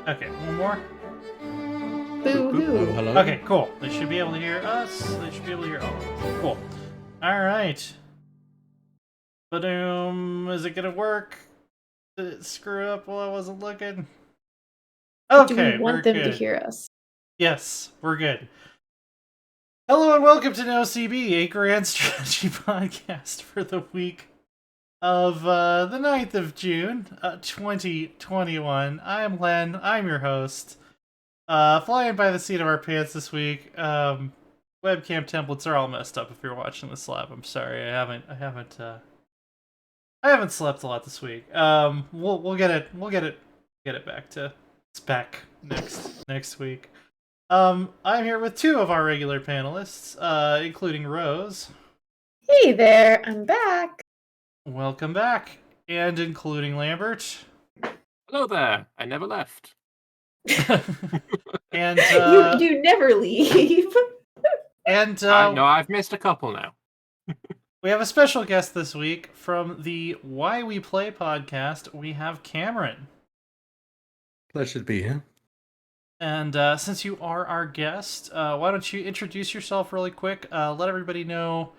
Okay, one more. Boo-hoo. Oh, hello. Okay, cool. They should be able to hear us. They should be able to hear all of us. Cool. All right. Ba-doom. Is it gonna work? Did it screw up while I wasn't looking? Do we Okay, we're want them to good. hear us? Yes, we're good. Hello and welcome to NoCB, a grand strategy podcast for the week of the 9th of June, 2021. I am Len. I'm your host. Flying by the seat of our pants this week. Webcam templates are all messed up if you're watching this live. I'm sorry. I haven't slept a lot this week. We'll get it back to spec next week. I'm here with two of our regular panelists, including Rose. Hey there, I'm back. Welcome back. And including Lambert. Hello there. I never left. And You never leave. and No, I've missed a couple now. we have a special guest this week from the Why We Play podcast. We have Cameron. Pleasure to be here. And since you are our guest, why don't you introduce yourself really quick? Let everybody know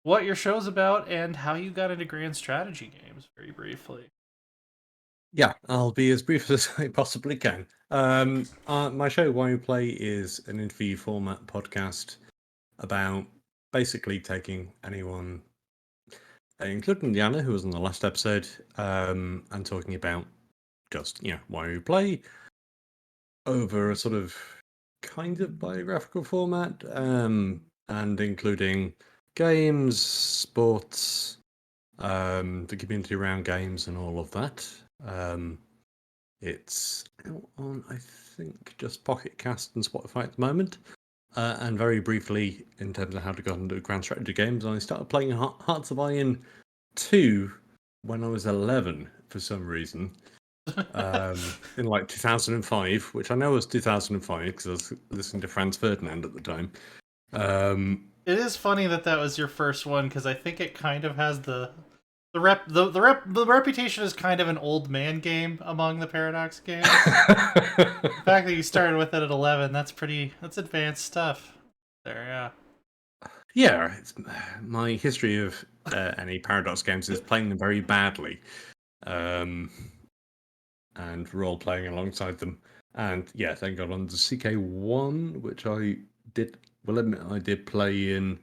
what your show's about and how you got into grand strategy games, very briefly. Yeah, I'll be as brief as I possibly can. My show, Why We Play, is an interview format podcast about basically taking anyone, including Diana, who was on the last episode, and talking about just, why we play over a sort of kind of biographical format, and including games, sports, the community around games and all of that. It's out on, I think, just Pocket Cast and Spotify at the moment. And very briefly, in terms of how to get into grand strategy games, I started playing Hearts of Iron 2 when I was 11 for some reason. In like 2005, which I know was 2005 because I was listening to Franz Ferdinand at the time. It is funny that was your first one because I think it kind of has the reputation is kind of an old man game among the Paradox games. The fact that you started with it at 11, that's advanced stuff. There, yeah. Yeah, my history of any Paradox games is playing them very badly, and role playing alongside them. And yeah, then got on to CK1, which I will admit I did play in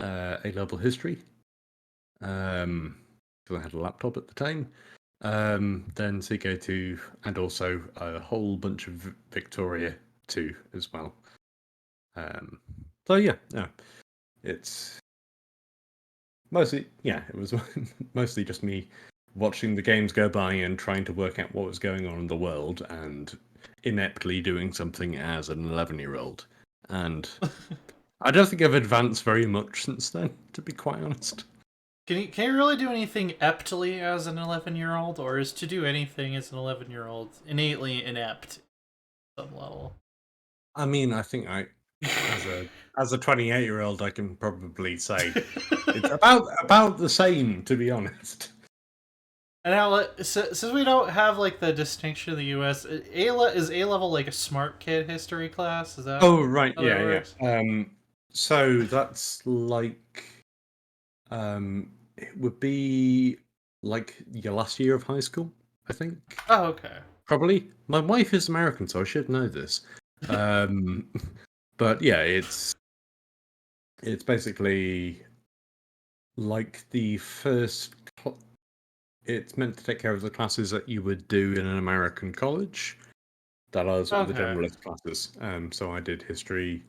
A-level history. Because I had a laptop at the time. Then CK2, and also a whole bunch of Victoria 2 as well. So yeah, it's mostly, it was mostly just me watching the games go by and trying to work out what was going on in the world and ineptly doing something as an 11-year-old. And I don't think I've advanced very much since then, to be quite honest. Can you really do anything eptly as an 11-year-old, or is to do anything as an 11-year-old innately inept at some level? I mean, I think as a 28-year-old, I can probably say it's about the same, to be honest. And now, since we don't have like the distinction in the U.S., is A level like a smart kid history class? Is that? Oh right, how that works? So that's like, it would be like your last year of high school, I think. Oh, okay. Probably. My wife is American, so I should know this. But yeah, it's basically like the first. It's meant to take care of the classes that you would do in an American college. That are sort of the generalist classes. So I did history,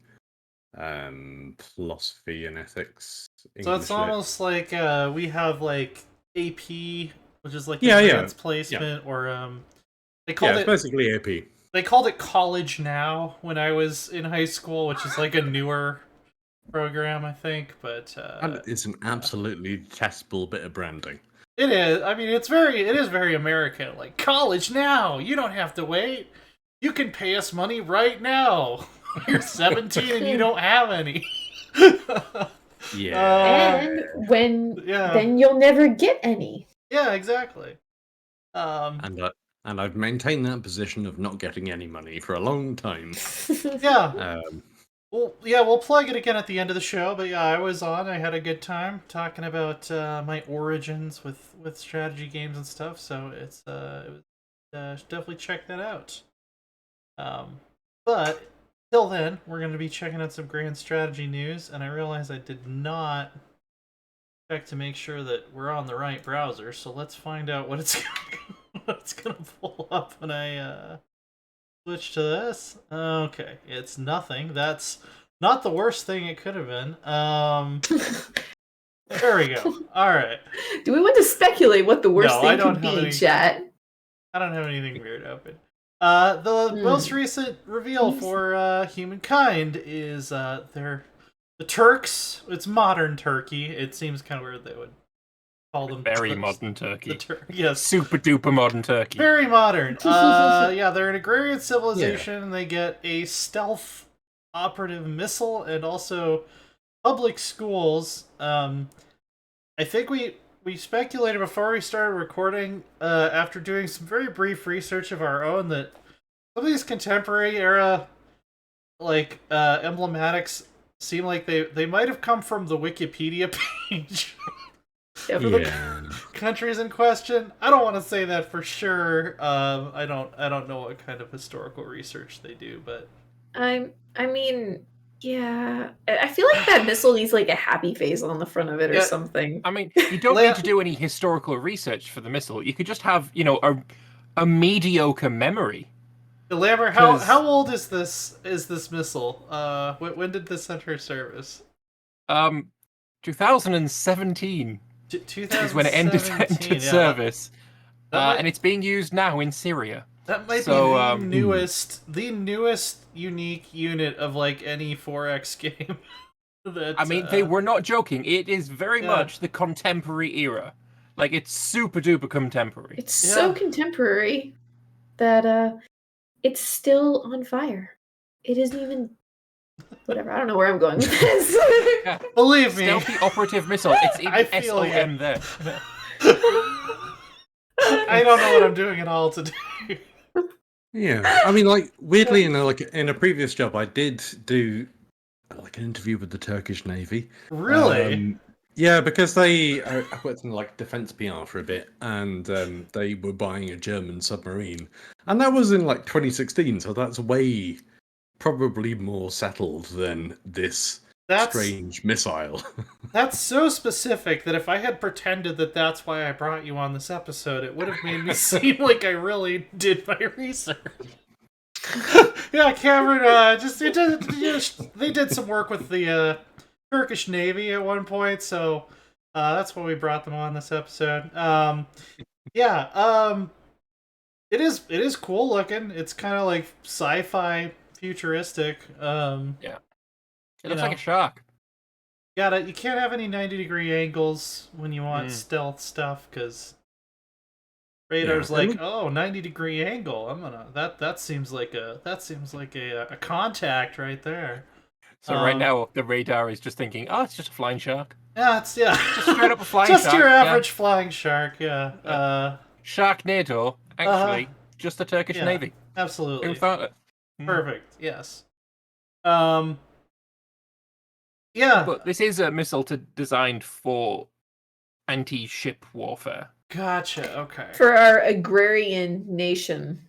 philosophy, and ethics. So it's almost like we have like AP, which is like advanced placement, or they called it basically AP. They called it College Now when I was in high school, which is like a newer program, I think. But and it's an absolutely detestable bit of branding. It is. I mean, it is very American. Like, College Now. You don't have to wait. You can pay us money right now. You're 17 and you don't have any. Yeah. And then you'll never get any. Yeah, exactly. And And I've maintained that position of not getting any money for a long time. Yeah. Well, yeah, we'll plug it again at the end of the show. But yeah, I was on. I had a good time talking about my origins with strategy games and stuff. So it was definitely check that out. But till then, we're going to be checking out some grand strategy news. And I realized I did not check to make sure that we're on the right browser. So let's find out what it's gonna pull up when I switch to this. Okay, it's nothing. That's not the worst thing it could have been. There we go. All right. Do we want to speculate what the worst No, I thing don't could have be, any- chat? I don't have anything weird open. The most recent reveal for humankind is the Turks. It's modern Turkey. It seems kind of weird they would call them Very Turks. modern Turkey. Yes. Super duper modern Turkey. Very modern. Yeah, they're an agrarian civilization. And they get a stealth operative missile and also public schools. I think we speculated before we started recording, after doing some very brief research of our own, that some of these contemporary era emblematics seem like they might have come from the Wikipedia page. For the countries in question. I don't want to say that for sure. I don't know what kind of historical research they do, but I mean, yeah. I feel like that missile needs like a happy face on the front of it or something. I mean, you don't need to do any historical research for the missile. You could just have, a mediocre memory. Lambert, how old is this missile? When did this enter service? 2017 is when it entered service. And it's being used now in Syria. That might be the newest unique unit of any 4X game. I mean, they were not joking. It is very much the contemporary era. It's super duper contemporary. It's so contemporary that it's still on fire. It isn't even... Whatever, I don't know where I'm going with this. Believe me. Stealthy operative missile. It's even SOM there. I don't know what I'm doing at all today. Yeah, I mean, weirdly, in a previous job, I did do an interview with the Turkish Navy. Really? Yeah, because I worked in defense PR for a bit, and they were buying a German submarine, and that was in 2016. So that's way probably more settled than this strange missile. That's so specific that if I had pretended that that's why I brought you on this episode, it would have made me seem like I really did my research. Yeah, Cameron, they did some work with the Turkish Navy at one point, so that's why we brought them on this episode. It is cool looking. It's kind of sci-fi futuristic. It looks like a shark. You can't have any 90-degree angles when you want stealth stuff, because radar's 90-degree angle. I'm gonna that seems like a contact right there. So right now the radar is just thinking, oh, it's just a flying shark. Yeah, it's just straight up a flying just shark. Your average flying shark. Yeah. Sharknado, actually, just the Turkish Navy. Absolutely. Who thought it? Perfect. Yes. Yeah. But this is a missile designed for anti-ship warfare. Gotcha. Okay. For our agrarian nation.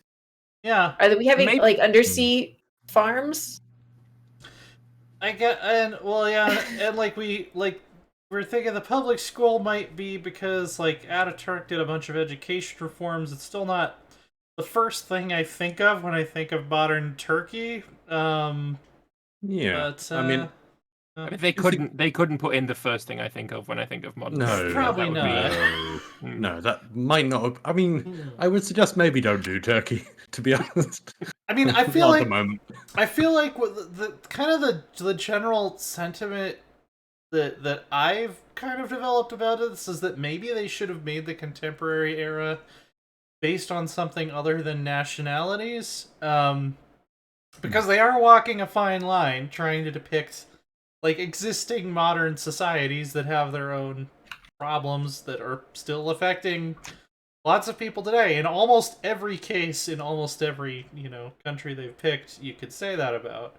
Yeah. Are we having undersea farms? I get, and we're thinking the public school might be because Ataturk did a bunch of education reforms. It's still not the first thing I think of when I think of modern Turkey. But, I mean, they couldn't put in the first thing I think of when I think of modern. No, probably not. No, that might not have, I mean, I would suggest maybe don't do Turkey, to be honest. I mean, I feel like at the moment. I feel like the kind of the general sentiment that I've kind of developed about this is that maybe they should have made the contemporary era based on something other than nationalities, because they are walking a fine line trying to depict existing modern societies that have their own problems that are still affecting lots of people today, in almost every case, in almost every country they've picked, you could say that about.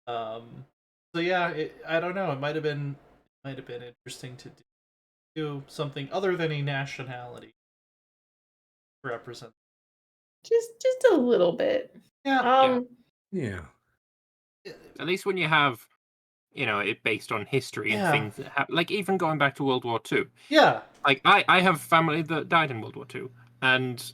So yeah, I don't know. It might have been interesting to do something other than a nationality to represent. Just a little bit. Yeah. Yeah. At least when you have, it based on history and things that like even going back to World War II. Yeah. Like I have family that died in World War II, and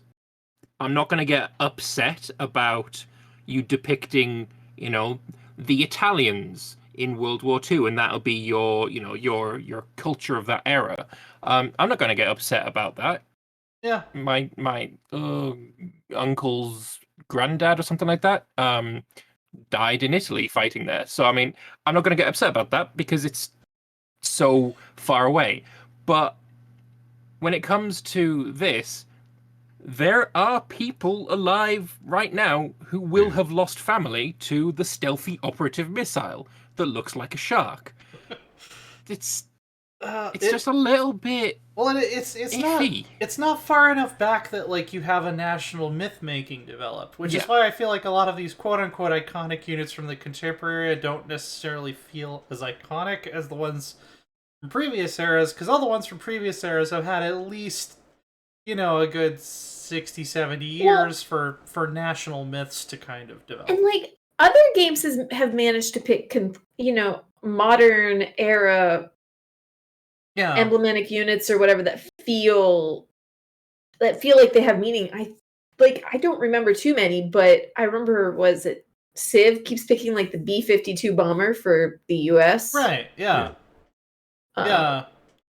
I'm not going to get upset about you depicting, the Italians in World War II, and that'll be your, your culture of that era. I'm not going to get upset about that. Yeah. My uncle's granddad or something like that died in Italy fighting there. So I mean, I'm not going to get upset about that because it's so far away. But when it comes to this, there are people alive right now who will have lost family to the stealthy operative missile that looks like a shark. It's just a little bit. Well, it's iffy. It's not far enough back that like you have a national myth making developed, which is why I feel like a lot of these quote unquote iconic units from the contemporary era don't necessarily feel as iconic as the ones from previous eras, because all the ones from previous eras have had at least a good 60, 70 years for national myths to kind of develop. And like other games have managed to pick modern era emblematic units or whatever that feel like they have meaning. I don't remember too many, but I remember, was it Civ keeps picking like the B-52 bomber for the US? Right, yeah. That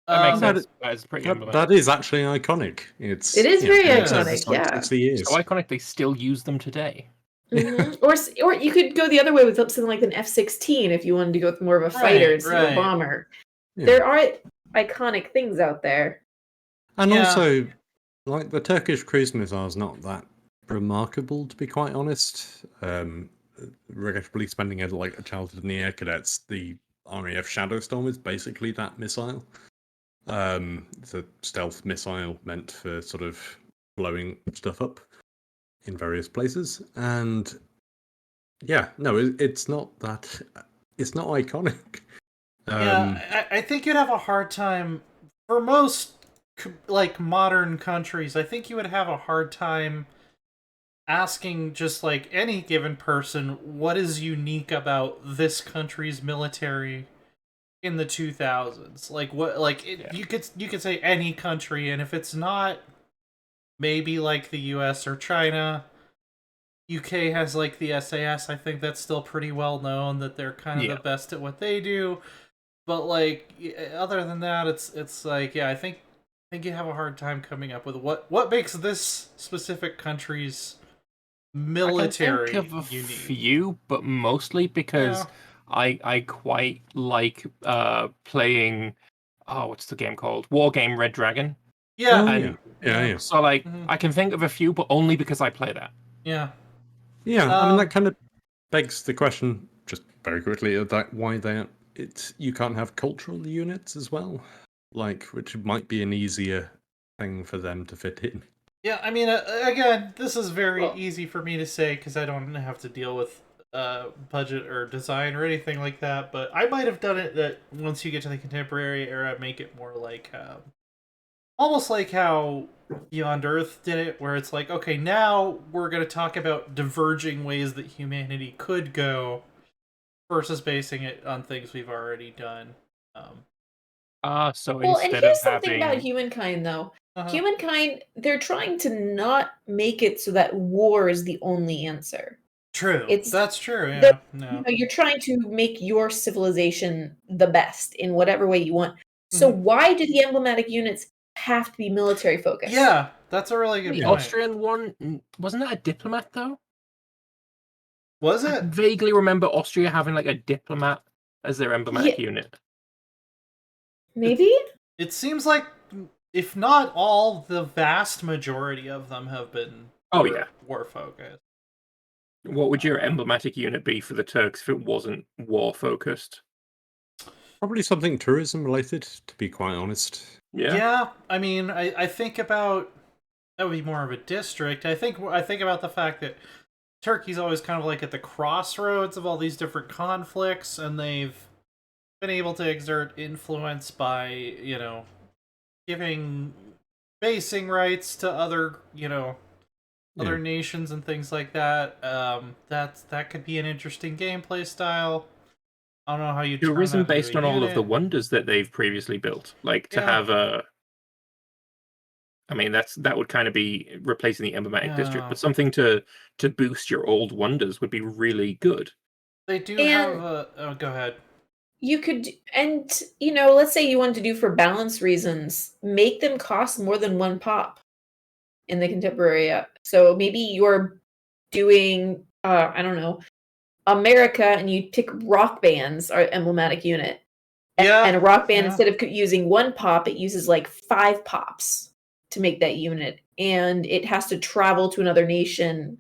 makes sense. That's pretty that is actually iconic. It is very iconic, like 60 years. So iconic they still use them today. Mm-hmm. Or you could go the other way with something like an F-16 if you wanted to go with more of a fighter instead of a bomber. Yeah. There are iconic things out there. And also, like, the Turkish cruise missile is not that remarkable, to be quite honest. Regrettably spending a childhood in the Air Cadets, the RAF Shadowstorm is basically that missile. It's a stealth missile meant for sort of blowing stuff up in various places. And it's not that. It's not iconic. I think you'd have a hard time for most like modern countries. I think you would have a hard time asking just like any given person what is unique about this country's military in the 2000s. Like what? You could say any country, and if it's not maybe like the US or China. UK has like the SAS. I think that's still pretty well known that they're kind of the best at what they do. But like other than that, it's like I think you have a hard time coming up with what makes this specific country's military I can think of a unique. few, but mostly because I quite like playing. Oh, what's the game called? War Game Red Dragon. Yeah. Yeah. So I can think of a few, but only because I play that. Yeah. Yeah, I mean that kind of begs the question, just very quickly, that why you can't have cultural units as well, which might be an easier thing for them to fit in. Yeah, I mean, again, this is very easy for me to say because I don't have to deal with budget or design or anything like that. But I might have done it that once you get to the contemporary era, make it more like almost like how Beyond Earth did it, where it's like, okay, now we're going to talk about diverging ways that humanity could go versus basing it on things we've already done. So and here's something about humankind, though. Humankind, they're trying to not make it so that war is the only answer. True. That's true, yeah. No. You're trying to make your civilization the best in whatever way you want. So why do the emblematic units have to be military focused? Yeah, that's a really good point. The Austrian one, wasn't that a diplomat though? Was it? I vaguely remember Austria having like a diplomat as their emblematic unit. Maybe? It seems like, if not all, the vast majority of them have been war focused. What would your emblematic unit be for the Turks if it wasn't war focused? Probably something tourism related, to be quite honest. Yeah, I mean, I think about that would be more of a district. I think about the fact that Turkey's always kind of like at the crossroads of all these different conflicts, and they've been able to exert influence by, giving basing rights to other, other nations and things like that. That could be an interesting gameplay style. I don't know how you turn tourism that based into on a all of the unit. wonders that they've previously built. Like to have a, I mean, that would kind of be replacing the emblematic district, but something to boost your old wonders would be really good. They do have a. Oh, go ahead. You could, and let's say you wanted to do for balance reasons, make them cost more than 1 pop in the contemporary app. So maybe you're doing, I don't know, America, and you pick rock bands are emblematic unit. And a rock band, instead of using 1 pop, it uses like 5 pops to make that unit, and it has to travel to another nation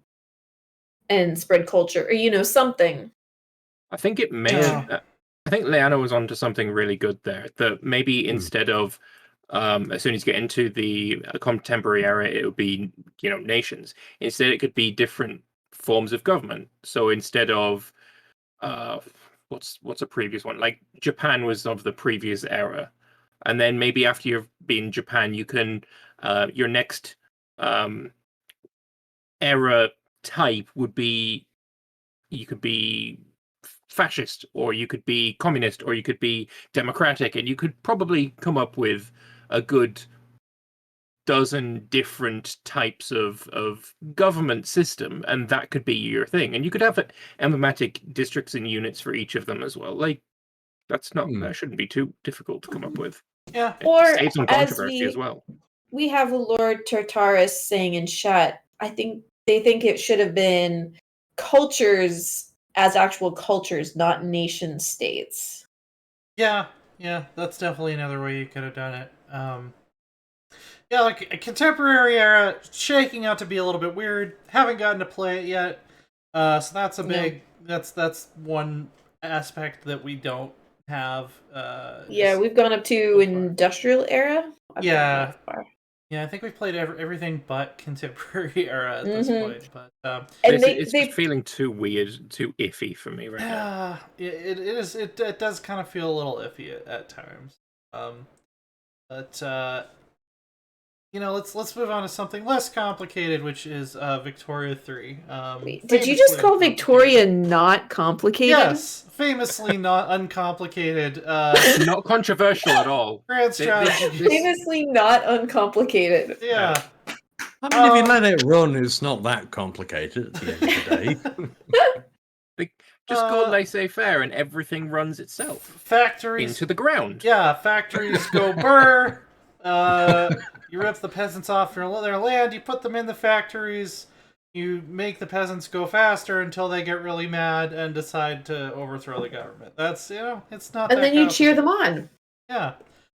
and spread culture, or something. I think it may have, I think Leanna was onto something really good there. That maybe instead of as soon as you get into the contemporary era, it would be nations. Instead, it could be different forms of government. So instead of what's a previous one, like Japan was of the previous era, and then maybe after you've been Japan, you can your next era type would be, you could be fascist, or you could be communist, or you could be democratic, and you could probably come up with a good dozen different types of government system, and that could be your thing. And you could have emblematic districts and units for each of them as well. Like that shouldn't be too difficult to come up with. Yeah. Or save some controversy as well. We have Lord Tartarus saying in chat, I think they think it should have been cultures as actual cultures, not nation states. Yeah, that's definitely another way you could have done it. Yeah, like a contemporary era, shaking out to be a little bit weird. Haven't gotten to play it yet, so that's a big. No. That's one aspect that we don't have. We've gone up to industrial era. Yeah, I think we've played everything but contemporary era at this point. But and it's just feeling too weird, too iffy for me right now. It is. It does kind of feel a little iffy at times. But let's move on to something less complicated, which is Victoria 3. Wait, did you just call Victoria not complicated? Yes, famously not uncomplicated. Not controversial at all. Grand strategy. Famously not uncomplicated. Yeah. I mean, if you let it run, it's not that complicated at the end of the day. Just go laissez-faire and everything runs itself. Factories into the ground. Yeah, factories go burr. You rip the peasants off their land, you put them in the factories, you make the peasants go faster until they get really mad and decide to overthrow the government. That's, it's not and that then you cheer them on. Yeah.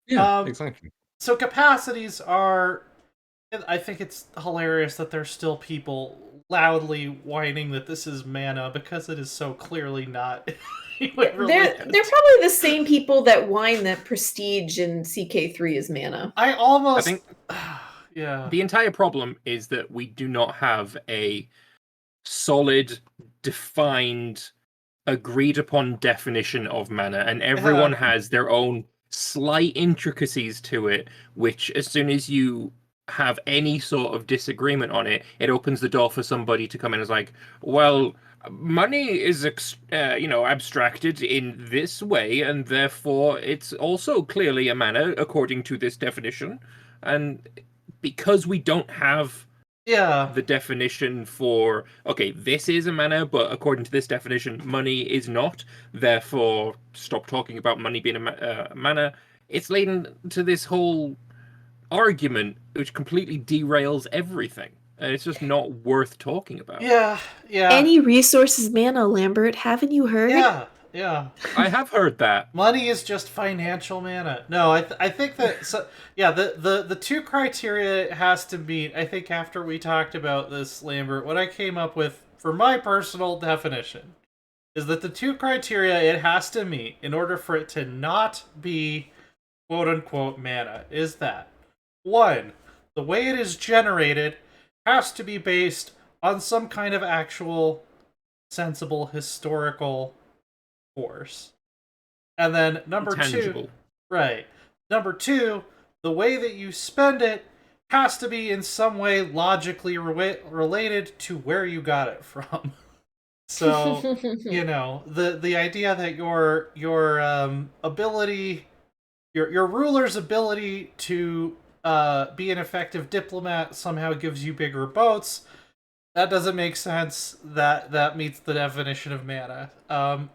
Yeah, exactly. So capacities are, I think it's hilarious that there's still people loudly whining that this is mana because it is so clearly not. They're probably the same people that whine that Prestige in CK3 is mana. I think yeah. The entire problem is that we do not have a solid, defined, agreed upon definition of mana, and everyone has their own slight intricacies to it, which as soon as you have any sort of disagreement on it, it opens the door for somebody to come in and is like, well, money is abstracted in this way, and therefore it's also clearly a mana according to this definition. And because we don't have the definition for, okay, this is a mana, but according to this definition, money is not, therefore stop talking about money being a mana, it's leading to this whole argument which completely derails everything. And it's just not worth talking about. Yeah. Any resources mana, Lambert, haven't you heard? Yeah. I have heard that. Money is just financial mana. No, I think that, the two criteria it has to meet, I think after we talked about this, Lambert, what I came up with for my personal definition is that the two criteria it has to meet in order for it to not be quote-unquote mana is that, one, the way it is generated has to be based on some kind of actual sensible historical force. And then number Intangible. 2, right. Number 2, the way that you spend it has to be in some way logically related to where you got it from. So, you know, the idea that your ability, your ruler's ability to be an effective diplomat somehow gives you bigger boats. That doesn't make sense. That meets the definition of mana.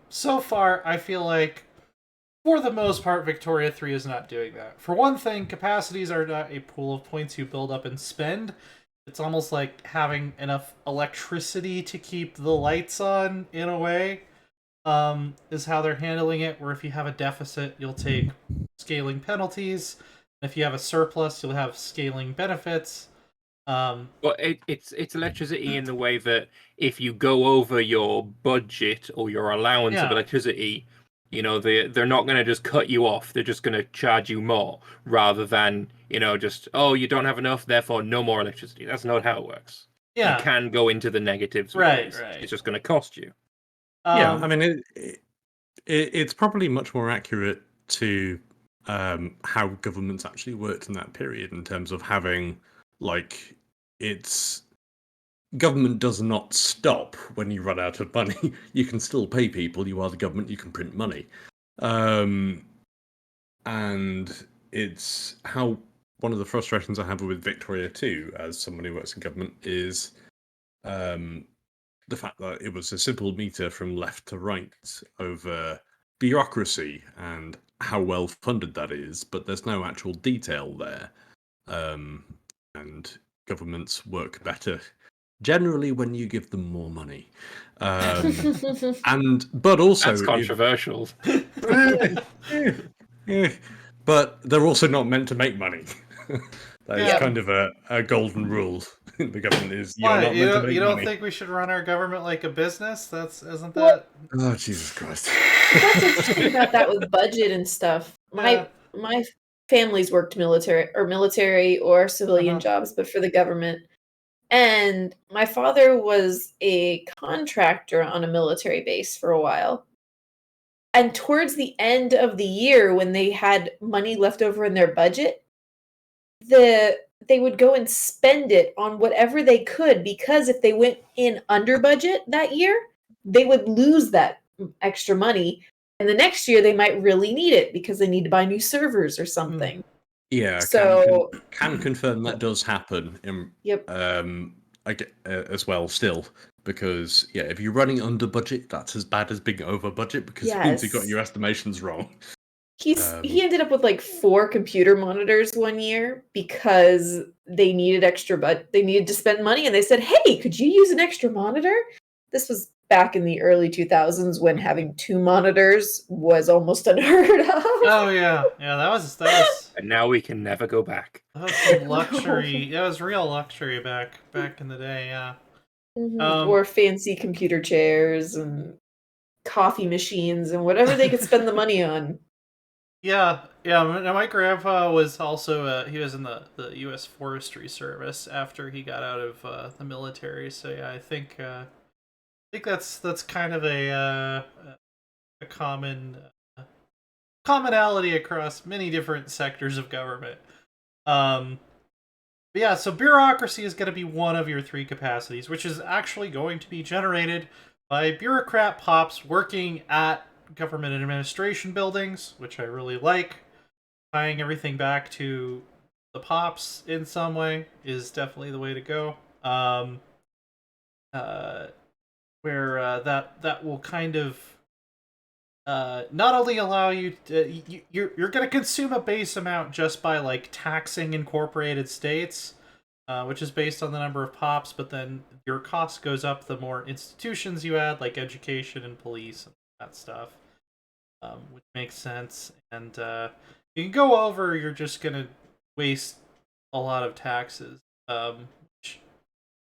So far, I feel like, for the most part, Victoria 3 is not doing that. For one thing, capacities are not a pool of points you build up and spend. It's almost like having enough electricity to keep the lights on, in a way, is how they're handling it, where if you have a deficit, you'll take scaling penalties. If you have a surplus, you'll have scaling benefits. Well, it's electricity in the way that if you go over your budget or your allowance of electricity, you know, they're not going to just cut you off. They're just going to charge you more, rather than, you know, just, oh, you don't have enough, therefore no more electricity. That's not how it works. Yeah. You can go into the negatives. Right. It's just going to cost you. Yeah, I mean, it's probably much more accurate to how governments actually worked in that period, in terms of having, like, it's government does not stop when you run out of money. You can still pay people. You are the government. You can print money, and it's how one of the frustrations I have with Victoria 2, as someone who works in government, is the fact that it was a simple meter from left to right over bureaucracy and how well funded that is, but there's no actual detail there. And governments work better generally when you give them more money. But also, that's controversial. But they're also not meant to make money. That is Yeah. kind of a golden rule in the government, is you're Why? not meant to make You don't money. think we should run our government like a business? Isn't that? Well- Oh, Jesus Christ. What's interesting about that with budget and stuff? My family's worked military or civilian jobs, but for the government. And my father was a contractor on a military base for a while. And towards the end of the year, when they had money left over in their budget, they would go and spend it on whatever they could, because if they went in under budget that year, they would lose that extra money. And the next year, they might really need it because they need to buy new servers or something. Yeah, So can confirm that does happen. Yep. As well, still, because if you're running under budget, that's as bad as being over budget, because it means you got your estimations wrong. He ended up with like 4 computer monitors one year because they needed they needed to spend money, and they said, "Hey, could you use an extra monitor?" This was back in the early 2000s, when having 2 monitors was almost unheard of. Oh yeah, that was. And now we can never go back. That was some luxury. That was real luxury back in the day. Yeah. Or fancy computer chairs and coffee machines and whatever they could spend the money on. Yeah. Now my grandpa was also he was in the U.S. Forestry Service after he got out of the military. So yeah, I think that's kind of a commonality across many different sectors of government. But yeah, so bureaucracy is going to be one of your 3 capacities, which is actually going to be generated by bureaucrat pops working at government administration buildings, which I really like. Tying everything back to the pops in some way is definitely the way to go. Where that will kind of not only allow you to, you're going to consume a base amount just by like taxing incorporated states, which is based on the number of pops, but then your cost goes up the more institutions you add, like education and police and that stuff, which makes sense. And you can go over, you're just going to waste a lot of taxes.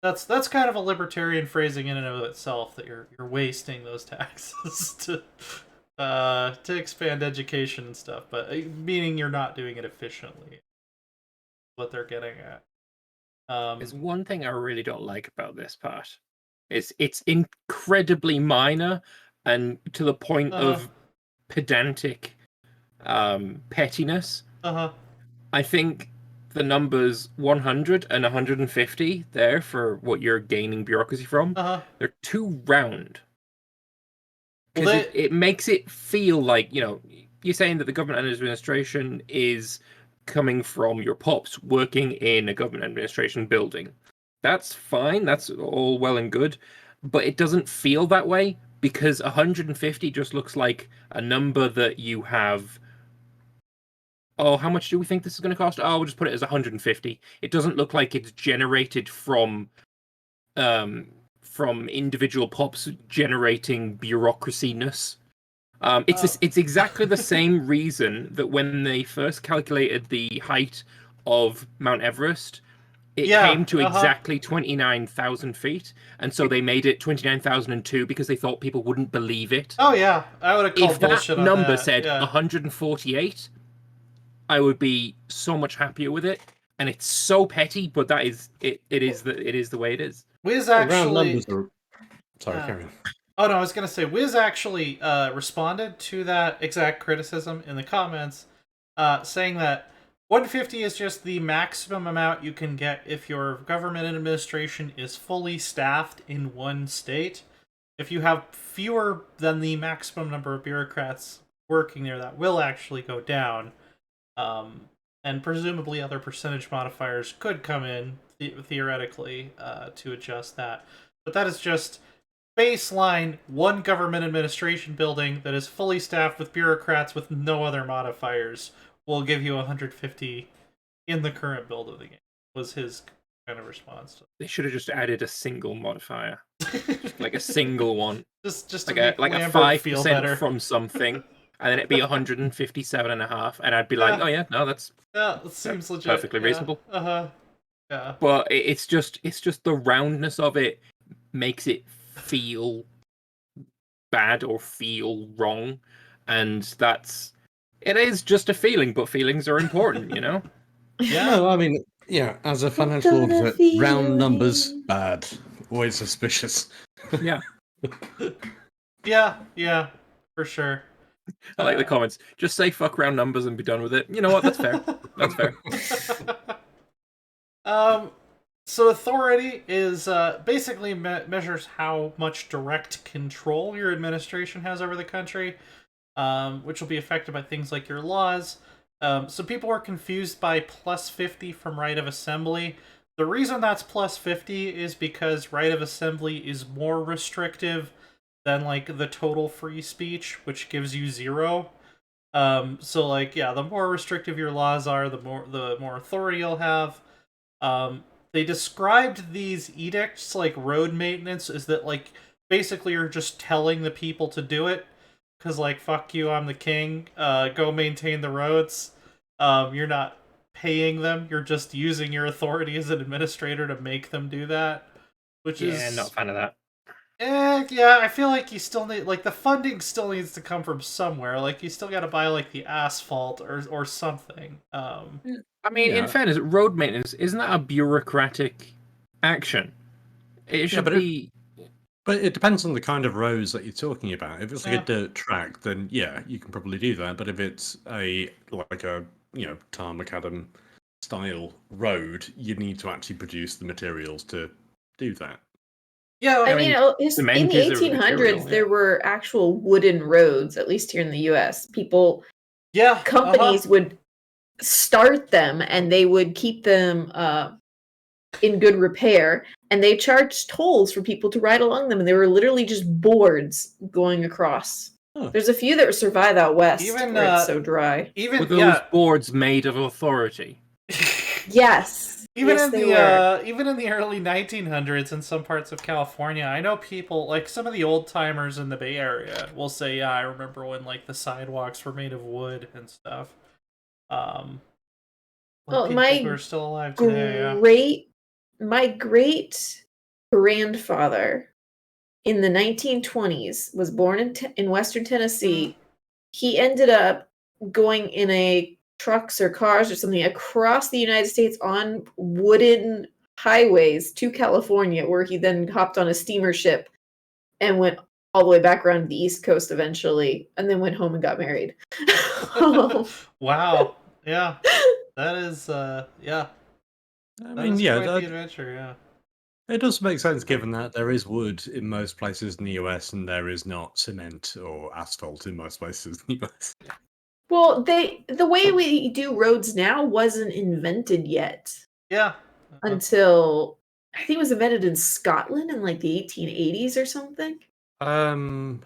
That's kind of a libertarian phrasing in and of itself, that you're wasting those taxes to expand education and stuff, but meaning you're not doing it efficiently. What they're getting at. There's one thing I really don't like about this part. It's incredibly minor and to the point of pedantic pettiness. I think the numbers 100 and 150 there for what you're gaining bureaucracy from, they're too round. Because it makes it feel like, you're saying that the government administration is coming from your pops working in a government administration building. That's fine. That's all well and good. But it doesn't feel that way because 150 just looks like a number that you have. Oh, how much do we think this is going to cost? Oh, we'll just put it as 150. It doesn't look like it's generated from individual pops generating bureaucracy-ness. It's exactly the same reason that when they first calculated the height of Mount Everest, it came to exactly 29,000 feet, and so they made it 29,002 because they thought people wouldn't believe it. Oh yeah, I would have called bullshit on that. If that number said 148, I would be so much happier with it. And it's so petty, but that is it. It is the way it is. Wiz actually. Sorry, carry on. Oh no, I was gonna say Wiz actually responded to that exact criticism in the comments, saying that 150 is just the maximum amount you can get if your government administration is fully staffed in one state. If you have fewer than the maximum number of bureaucrats working there, that will actually go down. And presumably other percentage modifiers could come in, theoretically, to adjust that. But that is just baseline one government administration building that is fully staffed with bureaucrats with no other modifiers will give you 150 in the current build of the game, was his kind of response. They should have just added a single modifier. Like a single one. Just like a 5% from something. And then it'd be 157.5, and I'd be like, "Oh yeah, no, that seems legit, perfectly reasonable." Yeah. But it's just the roundness of it makes it feel bad or feel wrong, and it is just a feeling, but feelings are important, Yeah. No, I mean, as a financial auditor, round numbers bad, always suspicious. Yeah. Yeah, for sure. I like the comments. Just say fuck round numbers and be done with it. You know what? That's fair. That's fair. So authority is basically measures how much direct control your administration has over the country, which will be affected by things like your laws. So people are confused by plus 50 from right of assembly. The reason that's plus 50 is because right of assembly is more restrictive than like the total free speech, which gives you 0. So like, yeah, the more restrictive your laws are, the more authority you'll have. They described these edicts like road maintenance is that like basically you're just telling the people to do it because like fuck you, I'm the king. Go maintain the roads. You're not paying them. You're just using your authority as an administrator to make them do that, which is not a fan of that. Yeah, I feel like you still need, like, the funding still needs to come from somewhere. Like, you still got to buy, like, the asphalt or something. I mean, in fairness, road maintenance, isn't that a bureaucratic action? It should be... But it depends on the kind of roads that you're talking about. If it's like a dirt track, then you can probably do that. But if it's a tar macadam style road, you need to actually produce the materials to do that. Yeah, I mean, in the 1800s, there were actual wooden roads, at least here in the U.S. Companies would start them, and they would keep them in good repair, and they charged tolls for people to ride along them, and they were literally just boards going across. Huh. There's a few that survive out west where it's so dry. Were those boards made of authority? Yes. Even in the early 1900s in some parts of California, I know people, like some of the old timers in the Bay Area will say, yeah, I remember when like the sidewalks were made of wood and stuff. Well, my people are still alive today. My great grandfather in the 1920s was born in Western Tennessee. Mm-hmm. He ended up going in a trucks or cars or something across the United States on wooden highways to California, where he then hopped on a steamer ship and went all the way back around the East Coast eventually, and then went home and got married. Wow. Yeah. That is, yeah. I That mean, is yeah, quite the adventure, yeah. it does make sense given that there is wood in most places in the US and there is not cement or asphalt in most places in the US. Well, the way we do roads now wasn't invented yet Yeah. until I think it was invented in Scotland in like the 1880s or something. I don't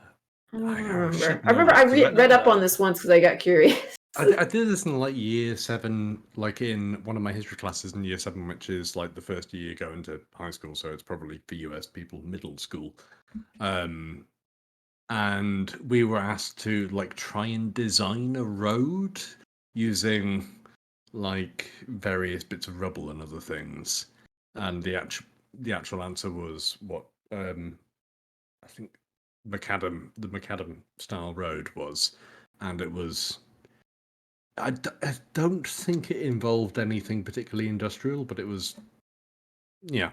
remember. I remember I read up on this once because I got curious. I did this in like year 7, like in one of my history classes in year 7, which is like the first year you go into high school, so it's probably for US people middle school. And we were asked to like try and design a road using like various bits of rubble and other things. And the actual answer was what I think the macadam style road was, and it was. I don't think it involved anything particularly industrial, but it was, yeah.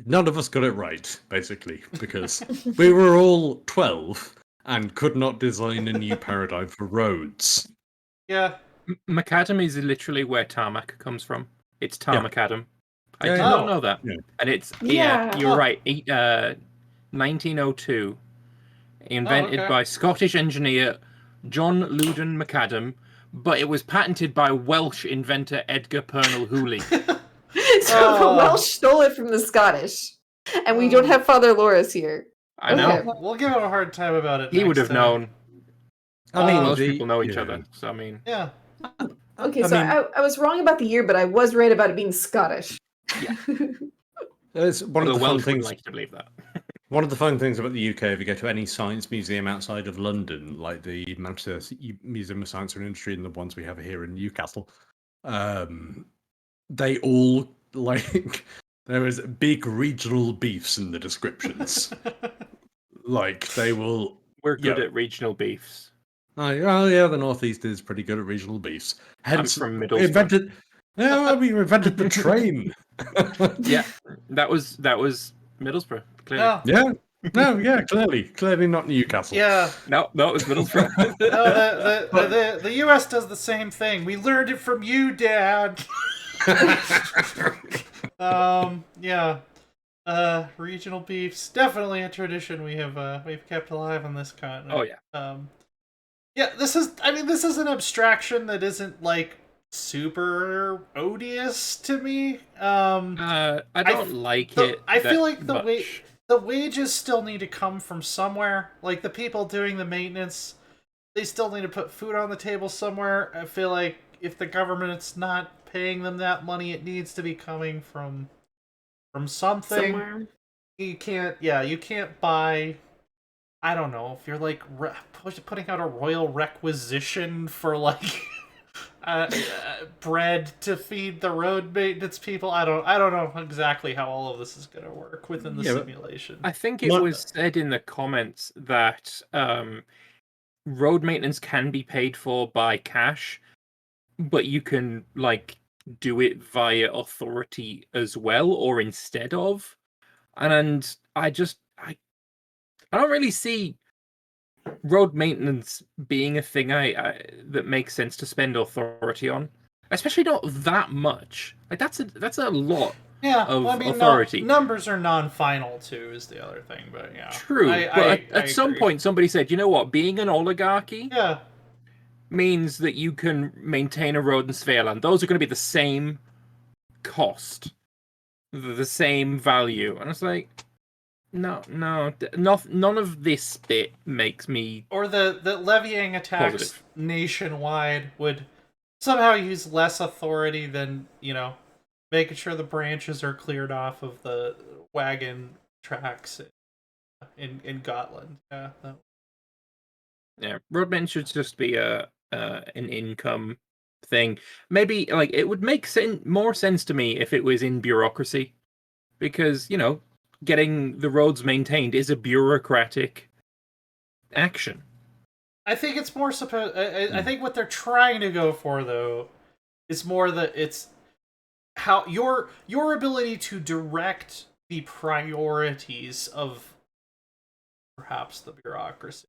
None of us got it right, basically, because we were all 12 and could not design a new paradigm for roads. Yeah. Macadam is literally where tarmac comes from. It's tarmacadam. I did Yeah. not know that. Yeah. And it's, Yeah. you're right, 1902, invented by Scottish engineer John Loudon Macadam, but it was patented by Welsh inventor Edgar Pernell Hooley. So the Welsh stole it from the Scottish, and we don't have Fatherlorris here. I know. We'll give him a hard time about it. He would have known. I mean, most people know each other, so I mean. Yeah. Okay, I was wrong about the year, but I was right about it being Scottish. Yeah. It's one of the fun Welsh things. like to believe that. One of the fun things about the UK, if you go to any science museum outside of London, like the Manchester Museum of Science and Industry and the ones we have here in Newcastle, they all like there is big regional beefs in the descriptions. Like they will. We're good at regional beefs. Oh yeah, the Northeast is pretty good at regional beefs. Hence, I'm from we Middlesbrough. invented. Yeah, we invented the train. Yeah, that was Middlesbrough. Clearly. Yeah. No, yeah, clearly not Newcastle. Yeah. No, it was Middlesbrough. No, the US does the same thing. We learned it from you, Dad. Yeah. Regional beefs, definitely a tradition we've kept alive on this continent. Oh yeah. Yeah, this is an abstraction that isn't like super odious to me. I don't like it. I feel like the wages still need to come from somewhere. Like the people doing the maintenance, they still need to put food on the table somewhere. I feel like if the government's not paying them that money, it needs to be coming from something. Somewhere. You can't buy. I don't know if you're like putting out a royal requisition for like bread to feed the road maintenance people. I don't know exactly how all of this is going to work within the simulation. I think it was said in the comments that road maintenance can be paid for by cash, but you can like do it via authority as well or instead of. And I don't really see road maintenance being a thing that makes sense to spend authority on, especially not that much. Like that's a lot. Yeah, of authority. Numbers are non-final too, is the other thing. But yeah, true. At some point, somebody said, you know what? Being an oligarchy, means that you can maintain a road in Svealand. Those are going to be the same cost, the same value, and it's like. No, none of this bit makes me. Or the levying attacks positive. Nationwide would somehow use less authority than, making sure the branches are cleared off of the wagon tracks in Gotland. Yeah. Yeah, road maintenance should just be an income thing. Maybe like it would make more sense to me if it was in bureaucracy, because getting the roads maintained is a bureaucratic action. I think it's more I think what they're trying to go for though is more that it's how your ability to direct the priorities of perhaps the bureaucracy.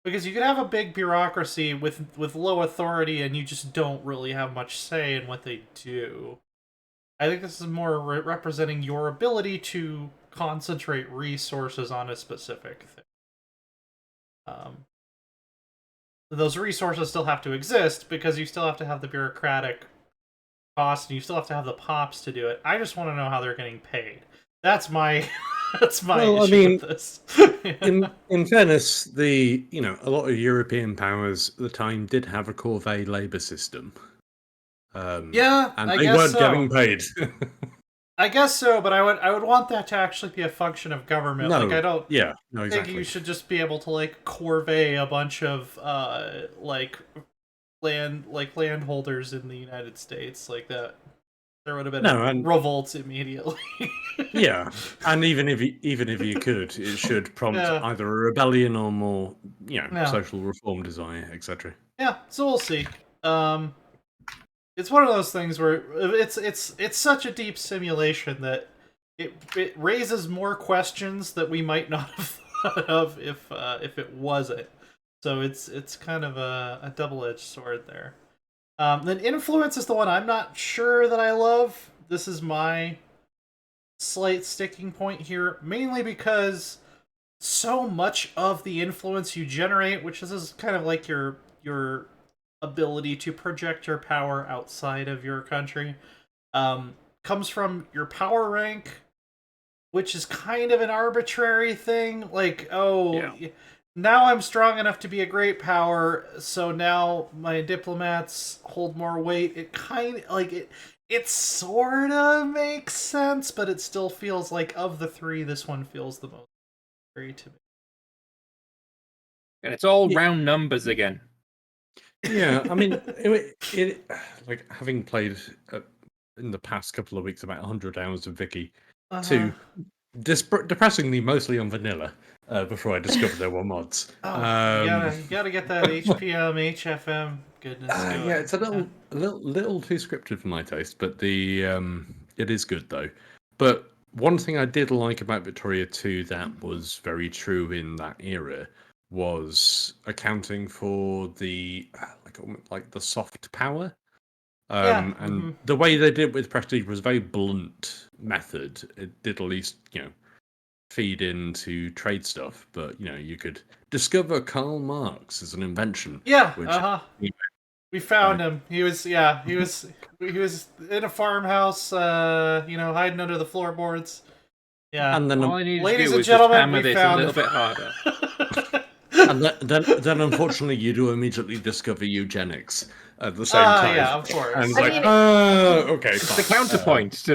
Because you could have a big bureaucracy with low authority and you just don't really have much say in what they do. I think this is more representing your ability to concentrate resources on a specific thing. Those resources still have to exist because you still have to have the bureaucratic cost and you still have to have the pops to do it. I just want to know how they're getting paid. That's my issue with this. in fairness, a lot of European powers at the time did have a corvée labor system. And they weren't getting paid. I guess so, but I would want that to actually be a function of government. No, like I don't exactly. think you should just be able to like corvée a bunch of landholders in the United States like that. There would have been revolts immediately. Yeah, and even if you could, it should prompt either a rebellion or more, social reform desire, etc. Yeah, so we'll see. It's one of those things where it's such a deep simulation that it raises more questions that we might not have thought of if it wasn't. So it's kind of a double-edged sword there. Then influence is the one I'm not sure that I love. This is my slight sticking point here, mainly because so much of the influence you generate, which is kind of like your ability to project your power outside of your country, comes from your power rank, which is kind of an arbitrary thing. Like, now I'm strong enough to be a great power, so now my diplomats hold more weight. It kind of like it sort of makes sense, but it still feels like of the three, this one feels the most scary to me. And it's all round numbers again. Yeah, I mean, it like having played in the past couple of weeks about 100 hours of Vicky, to depressingly mostly on vanilla before I discovered there were mods. You gotta get that HPM, HFM goodness. Yeah, it's a little too scripted for my taste, but it is good though. But one thing I did like about Victoria 2 that was very true in that era was accounting for the like the soft power. And the way they did it with Prestige was a very blunt method. It did at least, feed into trade stuff, but you could discover Karl Marx as an invention. We found him. He was in a farmhouse, hiding under the floorboards. Yeah. And then, ladies and gentlemen, we found a little bit harder. And then unfortunately, you do immediately discover eugenics at the same time. Yeah, of course. And it's okay, fine. The counterpoint to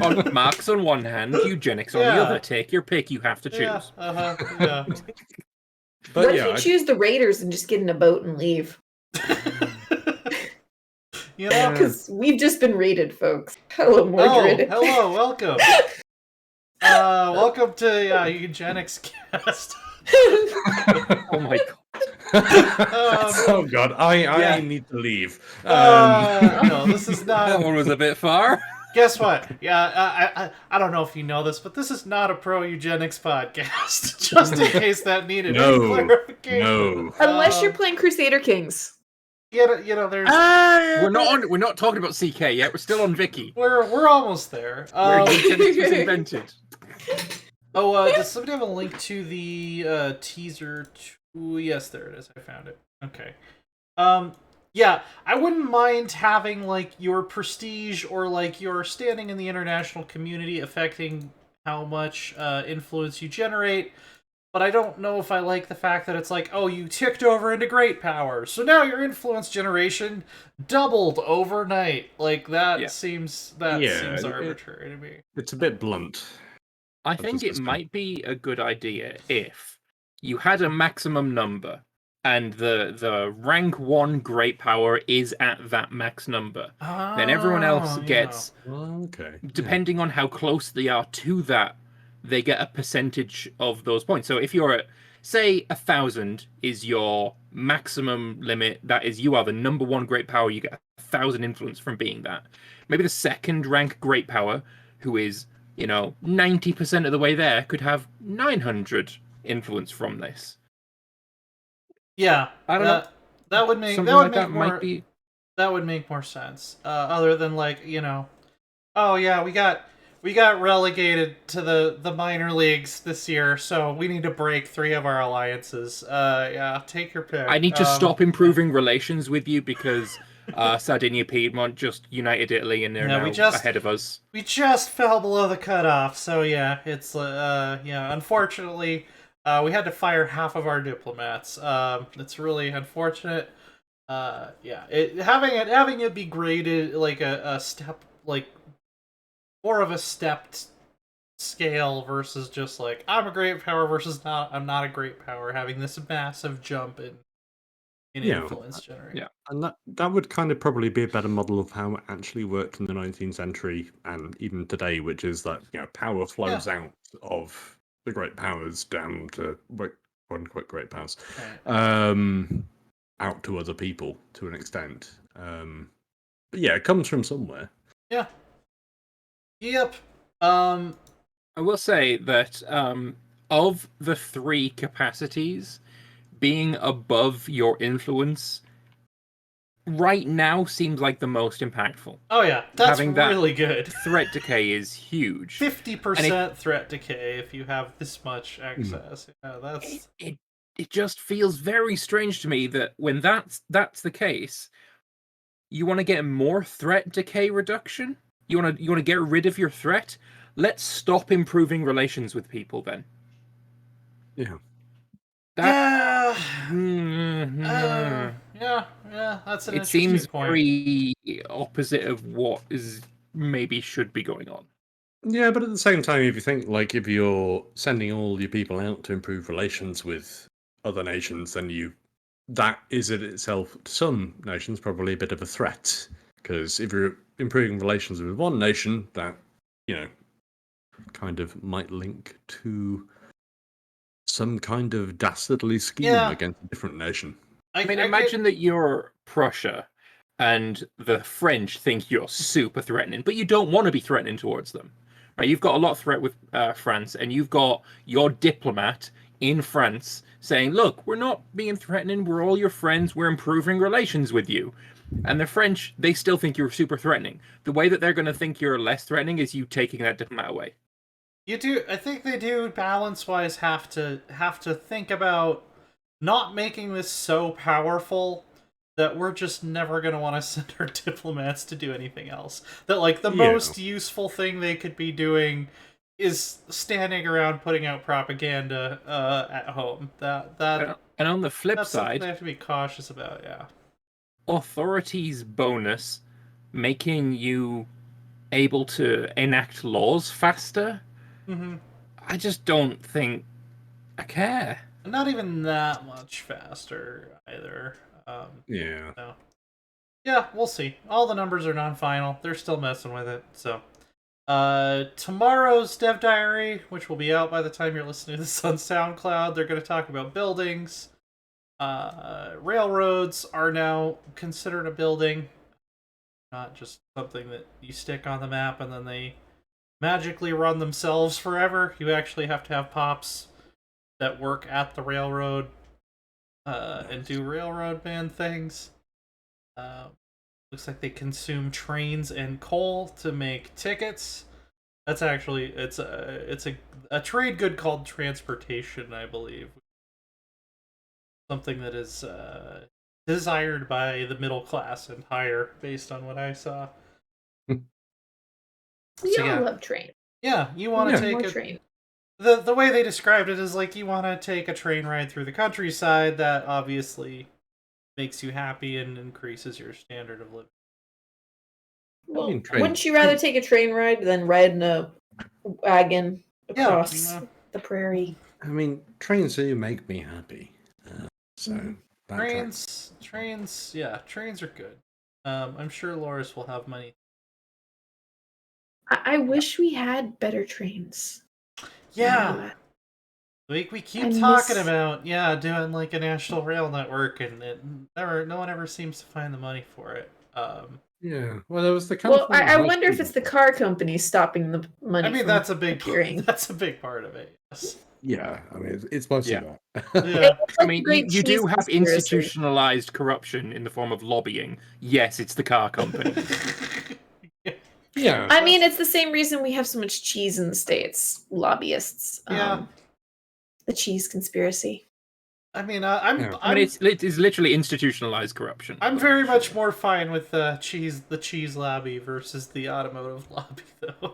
on Marx on one hand, eugenics on the other. Take your pick. You have to choose. Yeah. But what if you choose the Raiders and just get in a boat and leave? Because we've just been raided, folks. Hello, Mordred. Hello, welcome. Welcome to Eugenics Cast. Oh my god. Oh god, I need to leave. No, this is not. That one was a bit far. Guess what? Yeah, I don't know if you know this, but this is not a pro-eugenics podcast. Just in case that needed any clarification. No. Unless you're playing Crusader Kings. There's. We're not talking about CK yet. We're still on Vicky. We're almost there. Where eugenics was invented. Does somebody have a link to the teaser? Yes, there it is. I found it. Okay. Yeah, I wouldn't mind having like your prestige or like your standing in the international community affecting how much influence you generate. But I don't know if I like the fact that it's like, oh, you ticked over into great power, so now your influence generation doubled overnight. Like that seems arbitrary to me. It's a bit blunt. I think it might be a good idea if you had a maximum number and the rank 1 great power is at that max number. Then everyone else gets, depending on how close they are to that, they get a percentage of those points. So if you're at say 1,000 is your maximum limit. That is, you are the number one great power. You get 1,000 influence from being that. Maybe the second rank great power, who is 90% of the way there, could have 900 influence from this. Yeah, I don't know. That would make Something like that might be. That would make more sense. Other than oh yeah, we got relegated to the minor leagues this year, so we need to break 3 of our alliances. Yeah, take your pick. I need to stop improving relations with you because Sardinia Piedmont just united Italy and they're now ahead of us. We just fell below the cutoff, so yeah, it's unfortunately we had to fire half of our diplomats. It's really unfortunate. Having it be graded like a step, like more of a stepped scale versus just like I'm a great power versus I'm not a great power, having this massive jump in influence generation. Yeah, and that would kind of probably be a better model of how it actually worked in the 19th century and even today, which is that power flows out of the great powers down to quote unquote great powers, out to other people to an extent. But yeah, it comes from somewhere. Yeah. Yep. I will say that of the 3 capacities, being above your influence right now seems like the most impactful. Oh yeah, that's really good. Threat decay is huge. 50% threat decay if you have this much access. Yeah, that's it just feels very strange to me that when that's the case, you want to get more threat decay reduction? You want to get rid of your threat? Let's stop improving relations with people then. Yeah. Yeah, that's an interesting point. It seems very opposite of what maybe should be going on. Yeah, but at the same time, if you think if you're sending all your people out to improve relations with other nations, then that is in itself to some nations probably a bit of a threat, because if you're improving relations with one nation, that kind of might link to some kind of dastardly scheme against a different nation. I mean, imagine that you're Prussia and the French think you're super threatening, but you don't want to be threatening towards them. Right? You've got a lot of threat with France, and you've got your diplomat in France saying, look, we're not being threatening, we're all your friends, we're improving relations with you. And the French, they still think you're super threatening. The way that they're going to think you're less threatening is you taking that diplomat away. I think they do balance-wise have to think about not making this so powerful that we're just never going to want to send our diplomats to do anything else. That the most useful thing they could be doing is standing around putting out propaganda at home. And on the flip side, they have to be cautious about. Yeah, authorities bonus making you able to enact laws faster. Mm-hmm. I just don't think I care. Not even that much faster either. Yeah. No. Yeah, we'll see. All the numbers are non-final. They're still messing with it. So, tomorrow's Dev Diary, which will be out by the time you're listening to this on SoundCloud, they're going to talk about buildings. Railroads are now considered a building, not just something that you stick on the map and then they magically run themselves forever. You actually have to have pops that work at the railroad and do railroad man things. Looks like they consume trains and coal to make tickets. That's actually it's a trade good called transportation, I believe. Something that is desired by the middle class and higher, based on what I saw. I love train. Yeah, you want to take a train. The way they described it is you want to take a train ride through the countryside. That obviously makes you happy and increases your standard of living. Well, wouldn't you rather take a train ride than ride in a wagon across the prairie? I mean, trains do make me happy. Trains are good. I'm sure Loris will have money. I wish we had better trains. Yeah. We keep talking about doing like a national rail network, and no one ever seems to find the money for it. Yeah, well, there was the California. Well, I wonder if it's the car company stopping the money. I mean, that's a big that's a big part of it. Yes. Yeah, I mean, it's mostly that. Yeah. I mean, you do have institutionalized corruption in the form of lobbying. Yes, it's the car company. Yeah. I mean, it's the same reason we have so much cheese in the States. Lobbyists. The cheese conspiracy. I mean, it is literally institutionalized corruption. I'm very much more fine with the cheese lobby versus the automotive lobby, though.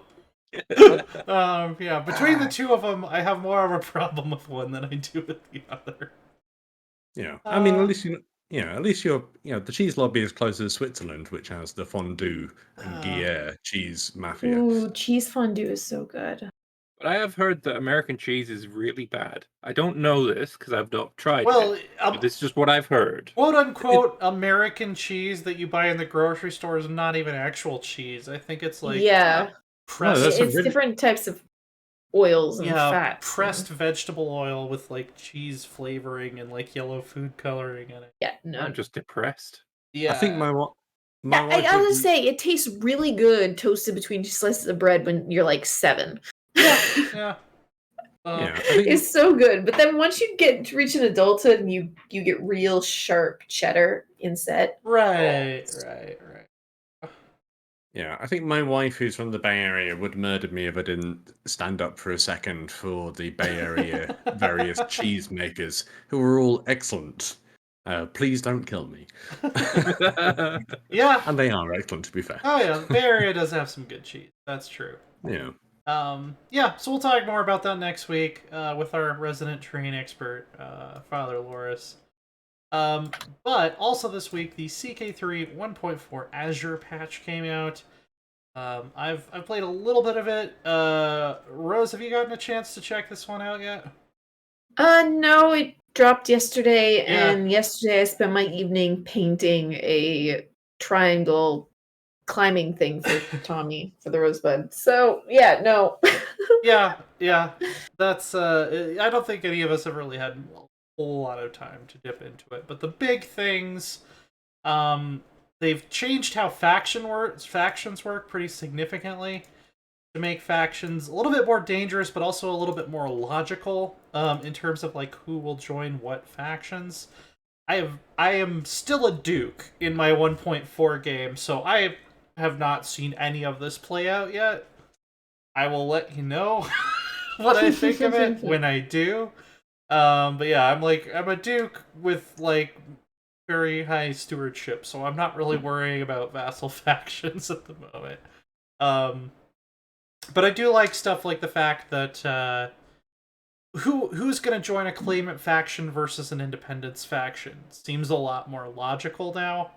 Between the two of them, I have more of a problem with one than I do with the other. Yeah, I mean, at least you're the cheese lobby is closer to Switzerland, which has the fondue and Gruyere cheese mafia. Ooh, cheese fondue is so good. But I have heard that American cheese is really bad. I don't know this because I've not tried it. But it's just what I've heard. Quote unquote American cheese that you buy in the grocery store is not even actual cheese. I think it's like pressed. It's different types of oils and fats. Pressed vegetable oil with like cheese flavoring and like yellow food coloring in it. Yeah, no. I'm just depressed. Yeah. I think my wife I gotta say, it tastes really good toasted between two slices of bread when you're like 7. Yeah. It's so good. But then once you get to reach an adulthood and you get real sharp cheddar instead. Right. Yeah, I think my wife, who's from the Bay Area, would murder me if I didn't stand up for a second for the Bay Area various cheesemakers, who are all excellent. Please don't kill me. Yeah. And they are excellent, to be fair. Oh, yeah. The Bay Area does have some good cheese. That's true. Yeah. So we'll talk more about that next week with our resident terrain expert, Fatherlorris. But also this week, the CK3 1.4 Azure patch came out. I've played a little bit of it. Rose, have you gotten a chance to check this one out yet? No, it dropped yesterday, and yesterday I spent my evening painting a triangle climbing thing for Tommy for the Rosebud. So no. yeah. That's I don't think any of us have really had a whole lot of time to dip into it. But the big things, they've changed how factions work pretty significantly to make factions a little bit more dangerous, but also a little bit more logical in terms of like who will join what factions. I am still a Duke in my 1.4 game, so I have not seen any of this play out yet. I will let you know what I think of it when I do. But yeah, I'm a Duke with like very high stewardship, so I'm not really worrying about vassal factions at the moment. But I do like stuff like the fact that who's going to join a claimant faction versus an independence faction seems a lot more logical now.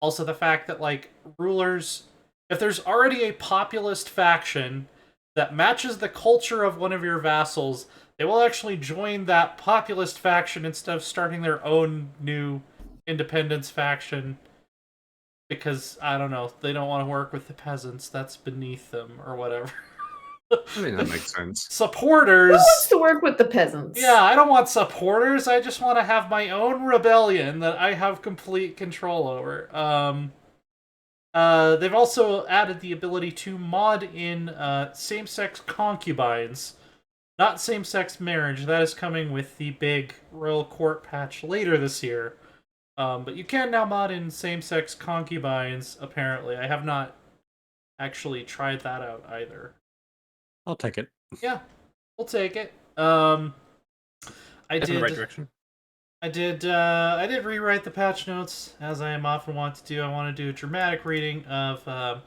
Also, the fact that like rulers, if there's already a populist faction that matches the culture of one of your vassals, they will actually join that populist faction instead of starting their own new independence faction. Because, I don't know, they don't want to work with the peasants. That's beneath them, or whatever. I mean, that makes sense. Supporters... Who wants to work with the peasants? Yeah, I don't want supporters. I just want to have my own rebellion that I have complete control over. They've also added the ability to mod in same-sex concubines. Not same-sex marriage. That is coming with the big Royal Court patch later this year. But you can now mod in same-sex concubines, apparently. I have not actually tried that out either. I'll take it. Yeah, we'll take it. I did in the right direction. I did rewrite the patch notes, as I am often want to do. I want to do a dramatic reading of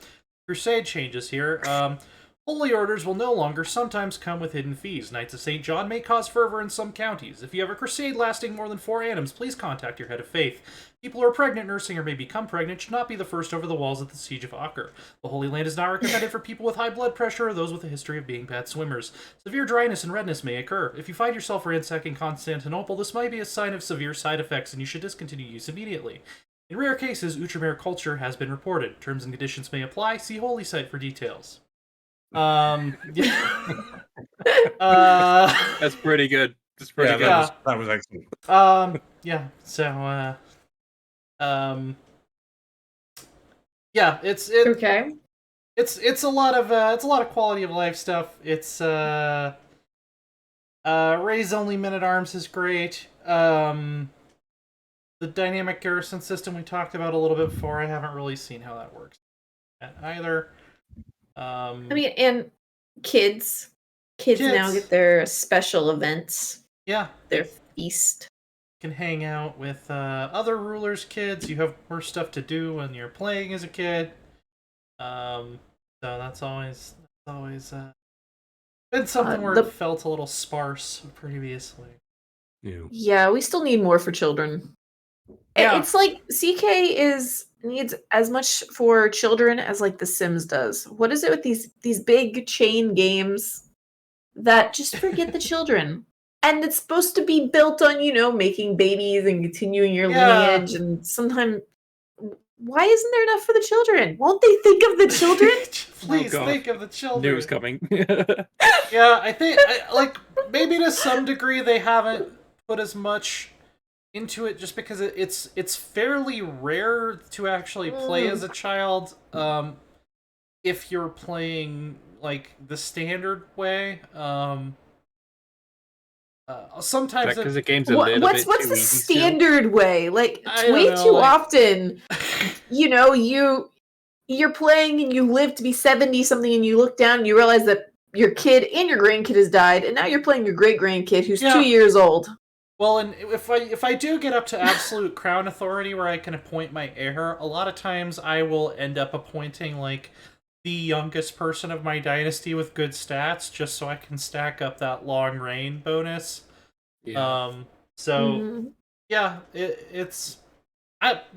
Crusade changes here. Holy orders will no longer sometimes come with hidden fees. Knights of St. John may cause fervor in some counties. If you have a crusade lasting more than 4 annums, please contact your head of faith. People who are pregnant, nursing, or may become pregnant should not be the first over the walls at the Siege of Acre. The Holy Land is not recommended for people with high blood pressure or those with a history of being bad swimmers. Severe dryness and redness may occur. If you find yourself ransacking Constantinople, this might be a sign of severe side effects and you should discontinue use immediately. In rare cases, Outremer culture has been reported. Terms and conditions may apply. See Holy Site for details. Yeah. That's pretty good. That's pretty good. That was excellent. Yeah. So, yeah, it's Okay. It's a lot of quality of life stuff. It's Ray's only Men-at-Arms is great. The dynamic garrison system we talked about a little bit before. I haven't really seen how that works either. I mean, and kids now get their special events. Yeah, their feast. Can hang out with other rulers' kids. You have more stuff to do when you're playing as a kid. So that's always been something where it felt a little sparse previously. Yeah, we still need more for children. Yeah. It's like CK needs as much for children as like The Sims does. What is it with these big chain games that just forget the children? And it's supposed to be built on, making babies and continuing your lineage. And sometimes, why isn't there enough for the children? Won't they think of the children? Please think of the children. Knew it was coming. Yeah, I think, maybe to some degree they haven't put as much into it just because it's fairly rare to actually play as a child if you're playing, like, the standard way. Sometimes because the game's a little what's bit too the easy standard still? way? Like, it's way too often. You're playing and you live to be 70 something, and you look down and you realize that your kid and your grandkid has died, and now you're playing your great grandkid who's 2 years old. Well, and if I do get up to absolute crown authority where I can appoint my heir, a lot of times I will end up appointing like the youngest person of my dynasty with good stats, just so I can stack up that long reign bonus. Yeah. Yeah, it's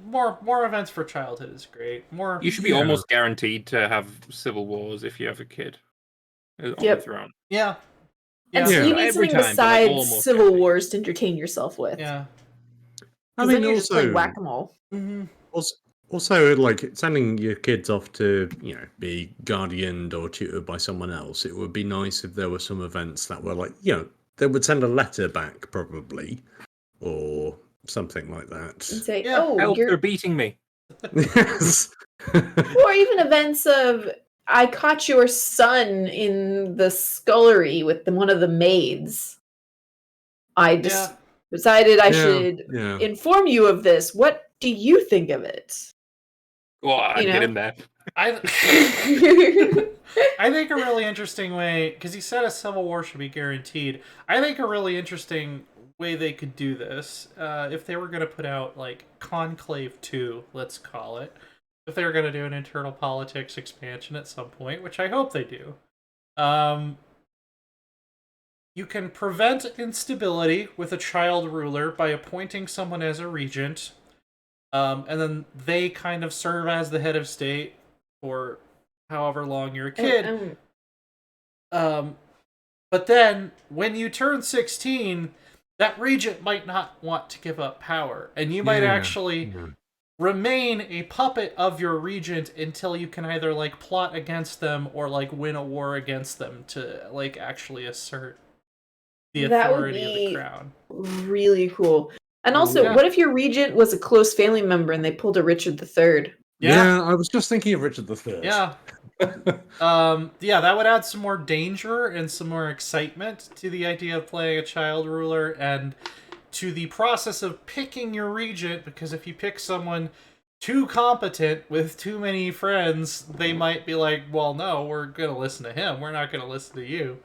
more events for childhood is great. You should be almost guaranteed to have civil wars if you have a kid on the throne. Yeah. And so you need something besides Civil Wars to entertain yourself with. Yeah. I mean, you're just playing whack-a-mole. Mm-hmm. Also, like, sending your kids off to, be guardianed or tutored by someone else, it would be nice if there were some events that were like, they would send a letter back, probably, or something like that. And say, help, you're beating me. Yes. Or even events of, I caught your son in the scullery with one of the maids. I just decided I should inform you of this. What do you think of it? Well, I'd get in there. I think a really interesting way, because he said a civil war should be guaranteed. I think a really interesting way they could do this, if they were going to put out, like, Conclave 2, let's call it, if they were going to do an internal politics expansion at some point, which I hope they do, you can prevent instability with a child ruler by appointing someone as a regent, and then they kind of serve as the head of state for however long you're a kid. But then, when you turn 16, that regent might not want to give up power, and you might actually remain a puppet of your regent until you can either, like, plot against them or, like, win a war against them to, like, actually assert the authority of the crown. Really cool. And also, what if your regent was a close family member and they pulled a Richard III? Yeah, I was just thinking of Richard III. Yeah. That would add some more danger and some more excitement to the idea of playing a child ruler and to the process of picking your regent, because if you pick someone too competent with too many friends, they might be like, well, no, we're going to listen to him. We're not going to listen to you.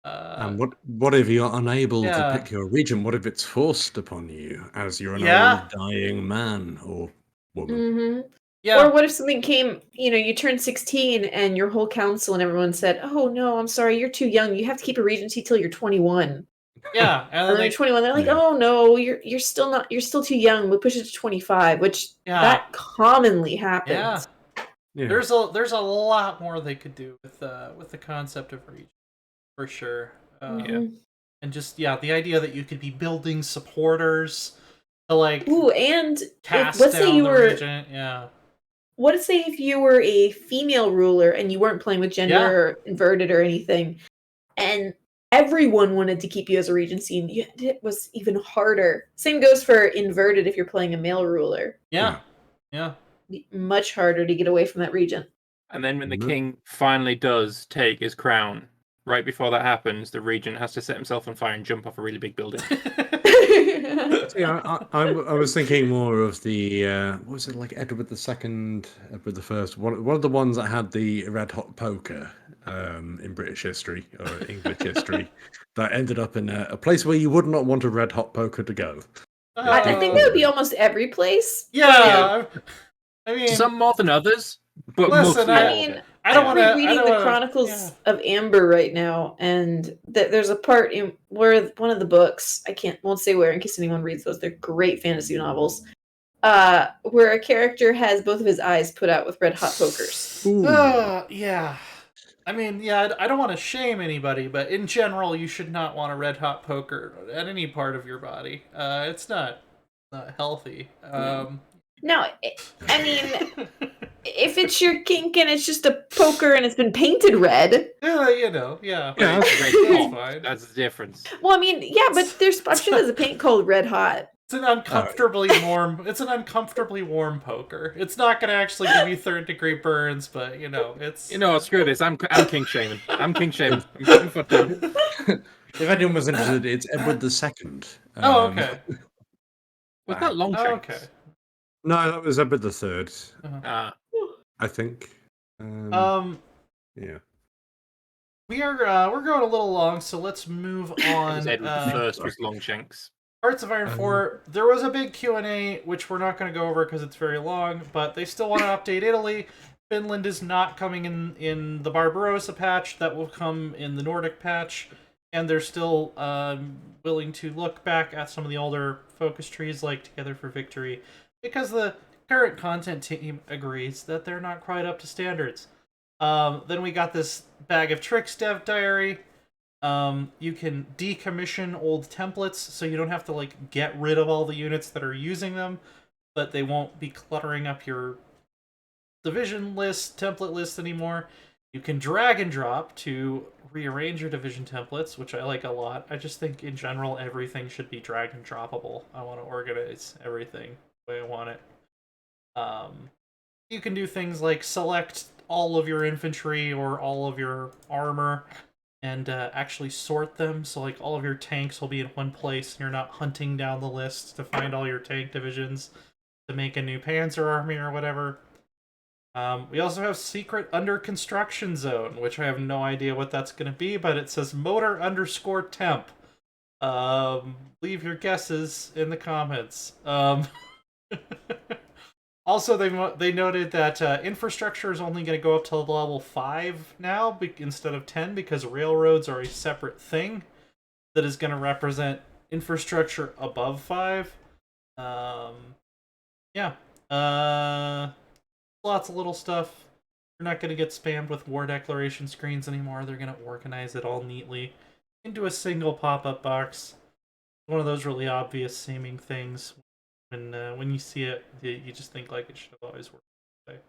And what if you're unable to pick your regent? What if it's forced upon you as you're an old dying man or woman? Mm-hmm. Yeah. Or what if something came, you turned 16 and your whole council and everyone said, oh, no, I'm sorry, you're too young. You have to keep a regency till you're 21. Yeah. And then they're 21. They're like, oh, no, you're still too young. We'll push it to 25, which that commonly happens. Yeah. There's a lot more they could do with the concept of regent. For sure. And just, the idea that you could be building supporters to, like, let's say you were regent. What say if you were a female ruler and you weren't playing with gender or inverted or anything, and everyone wanted to keep you as a regency, and it was even harder. Same goes for inverted if you're playing a male ruler. Yeah. Much harder to get away from that regent. And then when the king finally does take his crown, right before that happens, the regent has to set himself on fire and jump off a really big building. Yeah, I was thinking more of the what was it, like Edward II, Edward I, one of the ones that had the red hot poker in British history or English history that ended up in a place where you would not want a red hot poker to go. I think that would be almost every place. Yeah. I mean, some more than others, but listen, I don't want to. I'm reading the Chronicles of Amber right now, and there's a part in where one of the books, won't say where in case anyone reads those. They're great fantasy novels. Where a character has both of his eyes put out with red hot pokers. Yeah. I mean, yeah, I don't want to shame anybody, but in general, you should not want a red hot poker at any part of your body. It's not healthy. No, I mean, if it's your kink and it's just a poker and it's been painted red. Yeah. That's fine. That's the difference. Well, I mean, yeah, but I'm sure there's a paint called Red Hot. It's an uncomfortably warm. It's an uncomfortably warm poker. It's not going to actually give you third-degree burns, but it's. Screw this. I'm king shaming. I'm king shaming. I'm putting foot down. If anyone was interested, it's Edward II. Okay. Was that Longshanks? Okay. No, that was Edward III. I think. Yeah. We're going a little long, so let's move on. Edward I was Longshanks. Hearts of Iron 4, there was a big Q&A, which we're not going to go over because it's very long, but they still want to update Italy. Finland is not coming in the Barbarossa patch. That will come in the Nordic patch. And they're still willing to look back at some of the older focus trees, like Together for Victory, because the current content team agrees that they're not quite up to standards. Then we got this Bag of Tricks dev diary. You can decommission old templates, so you don't have to get rid of all the units that are using them, but they won't be cluttering up your division list, template list anymore. You can drag and drop to rearrange your division templates, which I like a lot. I just think in general everything should be drag and droppable. I want to organize everything the way I want it. You can do things like select all of your infantry or all of your armor and actually sort them, so all of your tanks will be in one place and you're not hunting down the list to find all your tank divisions to make a new panzer army or whatever. We also have secret under construction zone, which I have no idea what that's going to be, but it says motor_temp. Leave your guesses in the comments. Also, they noted that infrastructure is only going to go up to level 5 now instead of 10 because railroads are a separate thing that is going to represent infrastructure above 5. Lots of little stuff. You're not going to get spammed with war declaration screens anymore. They're going to organize it all neatly into a single pop-up box. One of those really obvious seeming things. When you see it, you just think it should have always worked that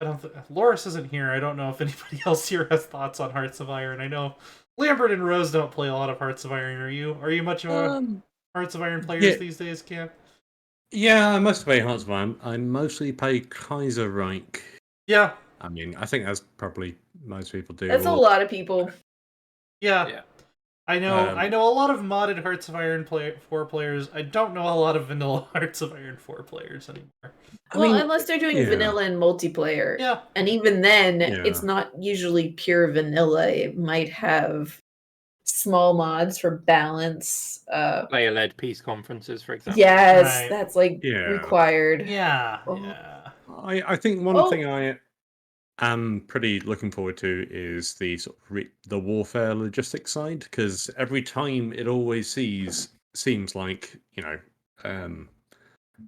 way. Loris isn't here. I don't know if anybody else here has thoughts on Hearts of Iron. I know Lambert and Rose don't play a lot of Hearts of Iron. Are you much of a Hearts of Iron players these days, Cam? Yeah, I mostly play Hearts of Iron. I mostly play Kaiserreich. Yeah. I mean, I think that's probably most people do. That's a lot of people. Yeah. I know a lot of modded Hearts of Iron 4 players. I don't know a lot of vanilla Hearts of Iron 4 players anymore. Well, unless they're doing vanilla and multiplayer. Yeah. And even then, it's not usually pure vanilla. It might have small mods for balance. Player-led peace conferences, for example. Yes, that's required. Yeah. I think one thing I am pretty looking forward to is the sort of the warfare logistics side, because every time it always seems like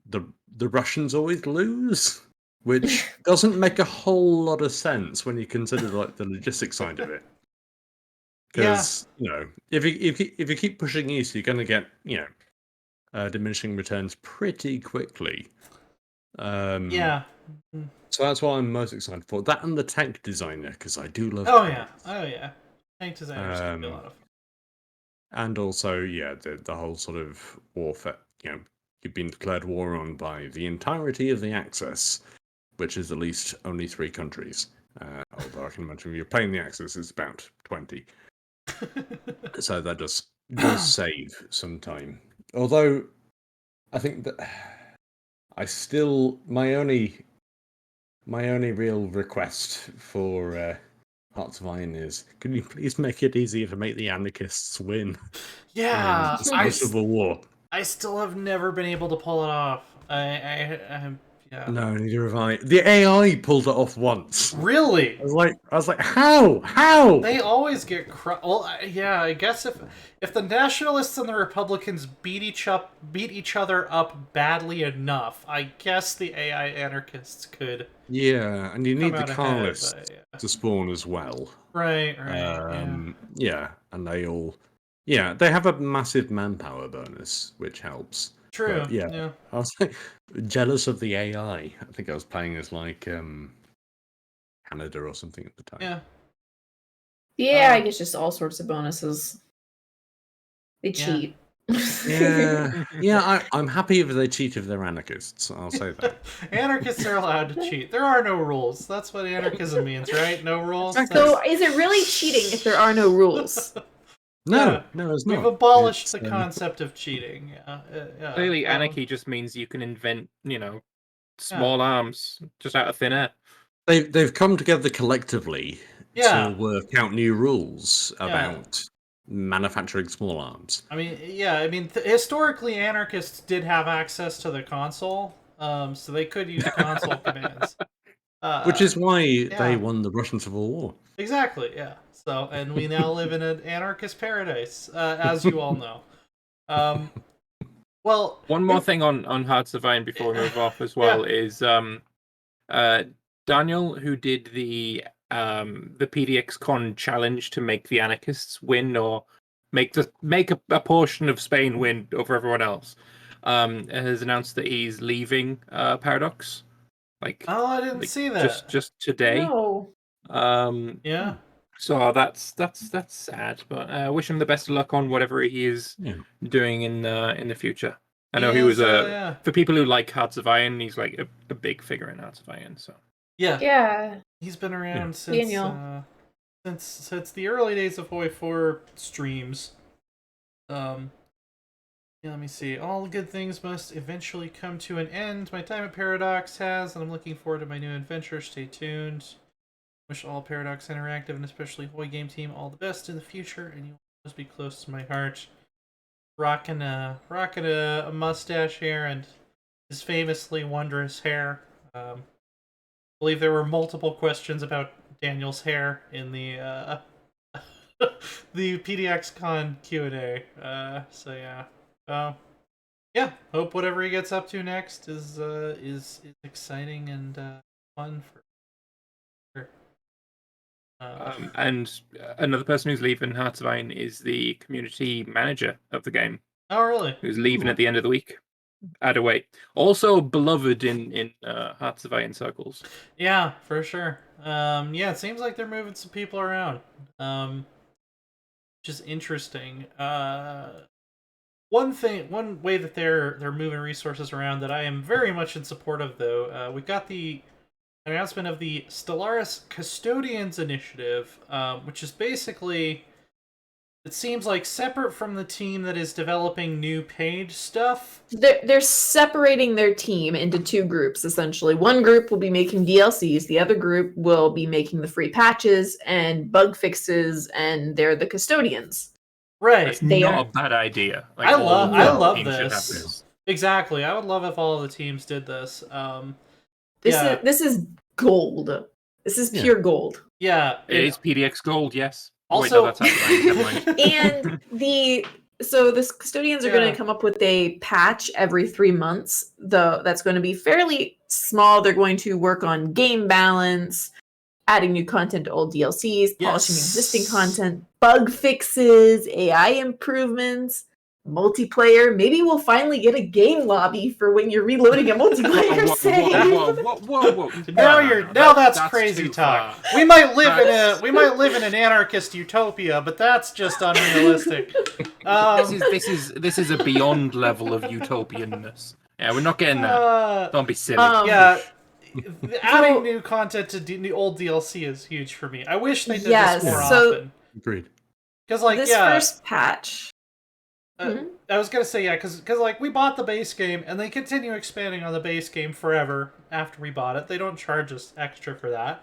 the Russians always lose, which doesn't make a whole lot of sense when you consider the logistics side of it. Because if you keep pushing east, you're going to get diminishing returns pretty quickly. So that's what I'm most excited for. That and the tank designer, because I do love tanks. Oh yeah. Tank designers can be a lot of fun. And also, the whole sort of warfare, you've been declared war on by the entirety of the Axis, which is at least only 3 countries. Although I can imagine if you're playing the Axis, it's about 20. So that does save some time. Although, I think that my only real request for Hearts of Iron is, can you please make it easier to make the anarchists win? Yeah, I Civil War. I still have never been able to pull it off. Yeah. No, neither have I. The AI pulled it off once. Really? I was like, how? They always get well, yeah. I guess if the nationalists and the Republicans beat each other up badly enough, I guess the AI anarchists could. Yeah, and you need the Carlists to spawn as well. Right. Yeah, and they have a massive manpower bonus, which helps. True. But, yeah. I was like jealous of the AI. I think I was playing as Canada or something at the time. Yeah, I guess just all sorts of bonuses. They cheat. I'm happy if they cheat if they're anarchists. I'll say that. Anarchists are allowed to cheat. There are no rules. That's what anarchism means, right? No rules. So is it really cheating if there are no rules? No, it's not. We've abolished the concept of cheating. Clearly, anarchy just means you can invent, small arms just out of thin air. They've come together collectively to work out new rules about manufacturing small arms. I mean, historically, anarchists did have access to the console, so they could use console commands. Which is why they won the Russian Civil War. Exactly, yeah. So, and we now live in an anarchist paradise, as you all know. Well, one more thing on Hearts of Iron before we move off as well is Daniel, who did the PDXCon challenge to make the anarchists win or make a portion of Spain win over everyone else, has announced that he's leaving Paradox. I didn't see that. Just today. No. Yeah. So that's sad, but I wish him the best of luck on whatever he is doing in the future. I know he was for people who like Hearts of Iron, he's like a big figure in Hearts of Iron. So yeah, he's been around since the early days of Hoi 4 streams. Let me see. All good things must eventually come to an end. My time at Paradox has, and I'm looking forward to my new adventure. Stay tuned. Wish all Paradox Interactive and especially Hoi Game Team all the best in the future, and you will always be close to my heart. Rocking a mustache here and his famously wondrous hair. I believe there were multiple questions about Daniel's hair in the the PDXCon Q&A. So yeah. Hope whatever he gets up to next is exciting and fun for sure. And another person who's leaving Hearts of Iron is the community manager of the game. Oh, really? Who's leaving at the end of the week. Adaway. Also beloved in Hearts of Iron circles. Yeah, for sure. It seems like they're moving some people around. Which is interesting. One way that they're moving resources around that I am very much in support of, though, we got the announcement of the Stellaris Custodians Initiative, which is basically, it seems like separate from the team that is developing new page stuff. They're separating their team into 2 groups, essentially. One group will be making DLCs, the other group will be making the free patches and bug fixes, and they're the custodians. Right. That's not a bad idea. Like, I love this. Exactly. I would love if all of the teams did this. This is gold. This is pure gold. Yeah. It is PDX gold, yes. Also, wait, no, that's never mind. And the custodians are going to come up with a patch every 3 months, though that's going to be fairly small. They're going to work on game balance, adding new content to old DLCs, polishing existing content, bug fixes, AI improvements. multiplayer. Maybe we'll finally get a game lobby for when you're reloading a multiplayer save. Whoa. Now that's crazy talk. We might live in an anarchist utopia, but that's just unrealistic. This is a beyond level of utopianness. Yeah, we're not getting that. Don't be silly. Adding new content to the old DLC is huge for me. I wish they did this more often. Agreed. Because first patch. I was gonna say because we bought the base game and they continue expanding on the base game forever after we bought it. They don't charge us extra for that.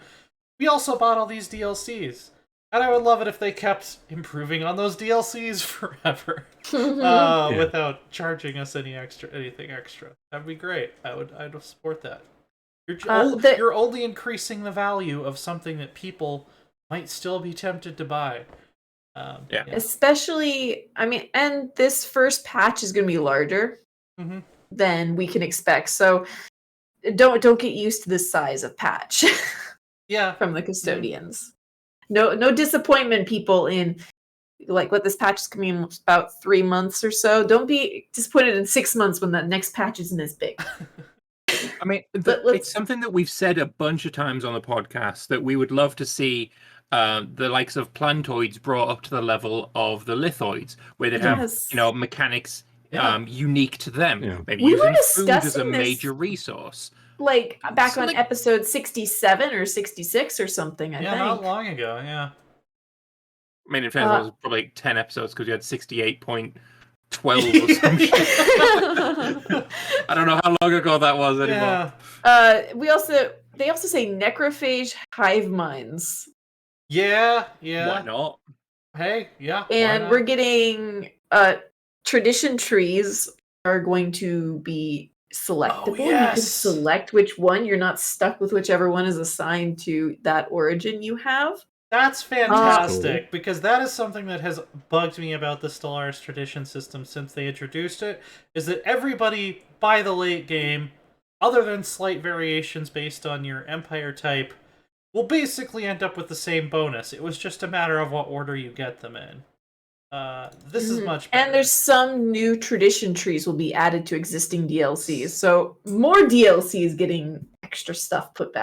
We also bought all these DLCs, and I would love it if they kept improving on those DLCs forever without charging us anything extra. That'd be great. I'd support that. You're only increasing the value of something that people might still be tempted to buy. Especially, and this first patch is going to be larger than we can expect. So don't get used to this size of patch. From the custodians. No disappointment, people, in what this patch is coming in about 3 months or so. Don't be disappointed in 6 months when that next patch isn't as big. It's something that we've said a bunch of times on the podcast that we would love to see the likes of plantoids brought up to the level of the lithoids, where they have mechanics unique to them. Yeah. Maybe using food as a major resource. Back on episode 67 or 66 or something, I think. Not long ago, In fact, it was probably 10 episodes because you had 68.12 or some shit. I don't know how long ago that was anymore. They also say necrophage hive minds. Yeah. Why not? Hey, yeah. And we're getting tradition trees are going to be selectable. You can select which one. You're not stuck with whichever one is assigned to that origin you have. That's fantastic, because that is something that has bugged me about the Stellaris tradition system since they introduced it, is that everybody, by the late game, other than slight variations based on your Empire type, will basically end up with the same bonus. It was just a matter of what order you get them in. This is much better. And there's some new tradition trees will be added to existing DLCs, so more DLCs getting extra stuff put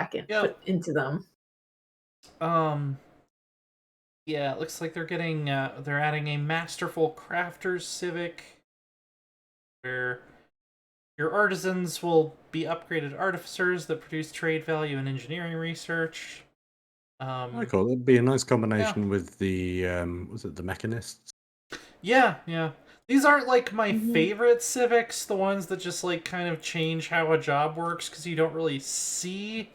into them. Yeah, it looks like they're getting they're adding a Masterful Crafters Civic, where your artisans will be upgraded artificers that produce trade value and engineering research. Cool. It'd be a nice combination with the was it the mechanists? Yeah. These aren't my favorite civics, the ones that just kind of change how a job works, because you don't really see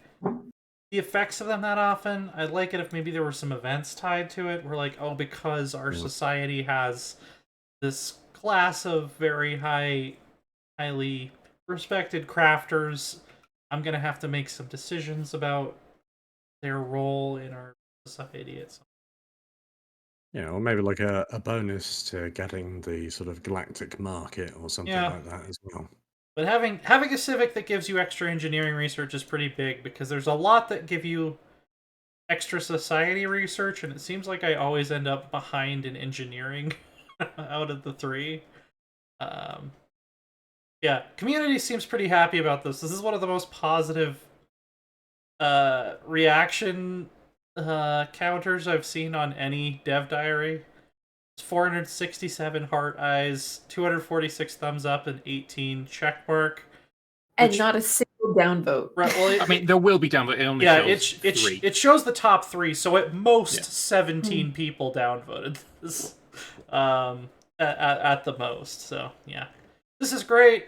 the effects of them that often. I'd like it if maybe there were some events tied to it, where because our society has this class of very highly respected crafters, I'm gonna have to make some decisions about their role in our society at some. Or maybe a bonus to getting the sort of galactic market or something like that as well. But having a civic that gives you extra engineering research is pretty big, because there's a lot that give you extra society research, and it seems like I always end up behind in engineering out of the three. Community seems pretty happy about this. This is one of the most positive reaction counters I've seen on any dev diary. It's 467 heart eyes, 246 thumbs up, and 18 check mark. And not a single downvote. Right. Well, there will be downvote. It only shows 3. It shows the top 3, so at most 17 people downvoted this. At the most. So this is great.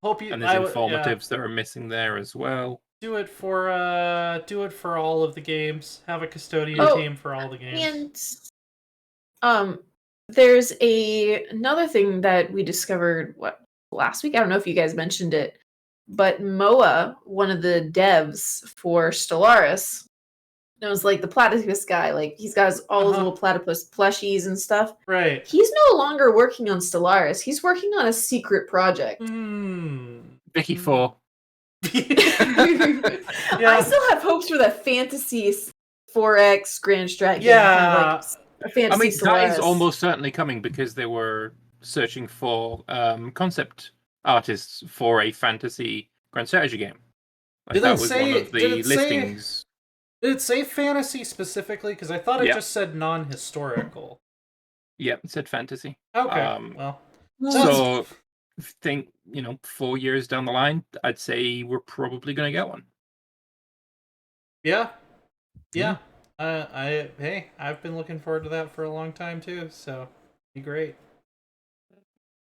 Hope you. And there's informatives that are missing there as well. Do it for all of the games. Have a custodian team for all the games. And there's another thing that we discovered last week. I don't know if you guys mentioned it, but Moa, one of the devs for Stellaris, knows the platypus guy. He's got all his little platypus plushies and stuff. Right. He's no longer working on Stellaris. He's working on a secret project. Vicky 4. I still have hopes for the Fantasy 4X Grand Strat game. Yeah. A fantasy Stellaris. That is almost certainly coming, because they were searching for concept artists for a fantasy grand strategy game. Did That it was say- one of did the it say- listings. Did it say fantasy specifically? Because I thought it Yeah. just said non-historical. Yeah, it said fantasy. Okay, well. So think 4 years down the line, I'd say we're probably going to get one. Yeah. I've been looking forward to that for a long time too, so be great.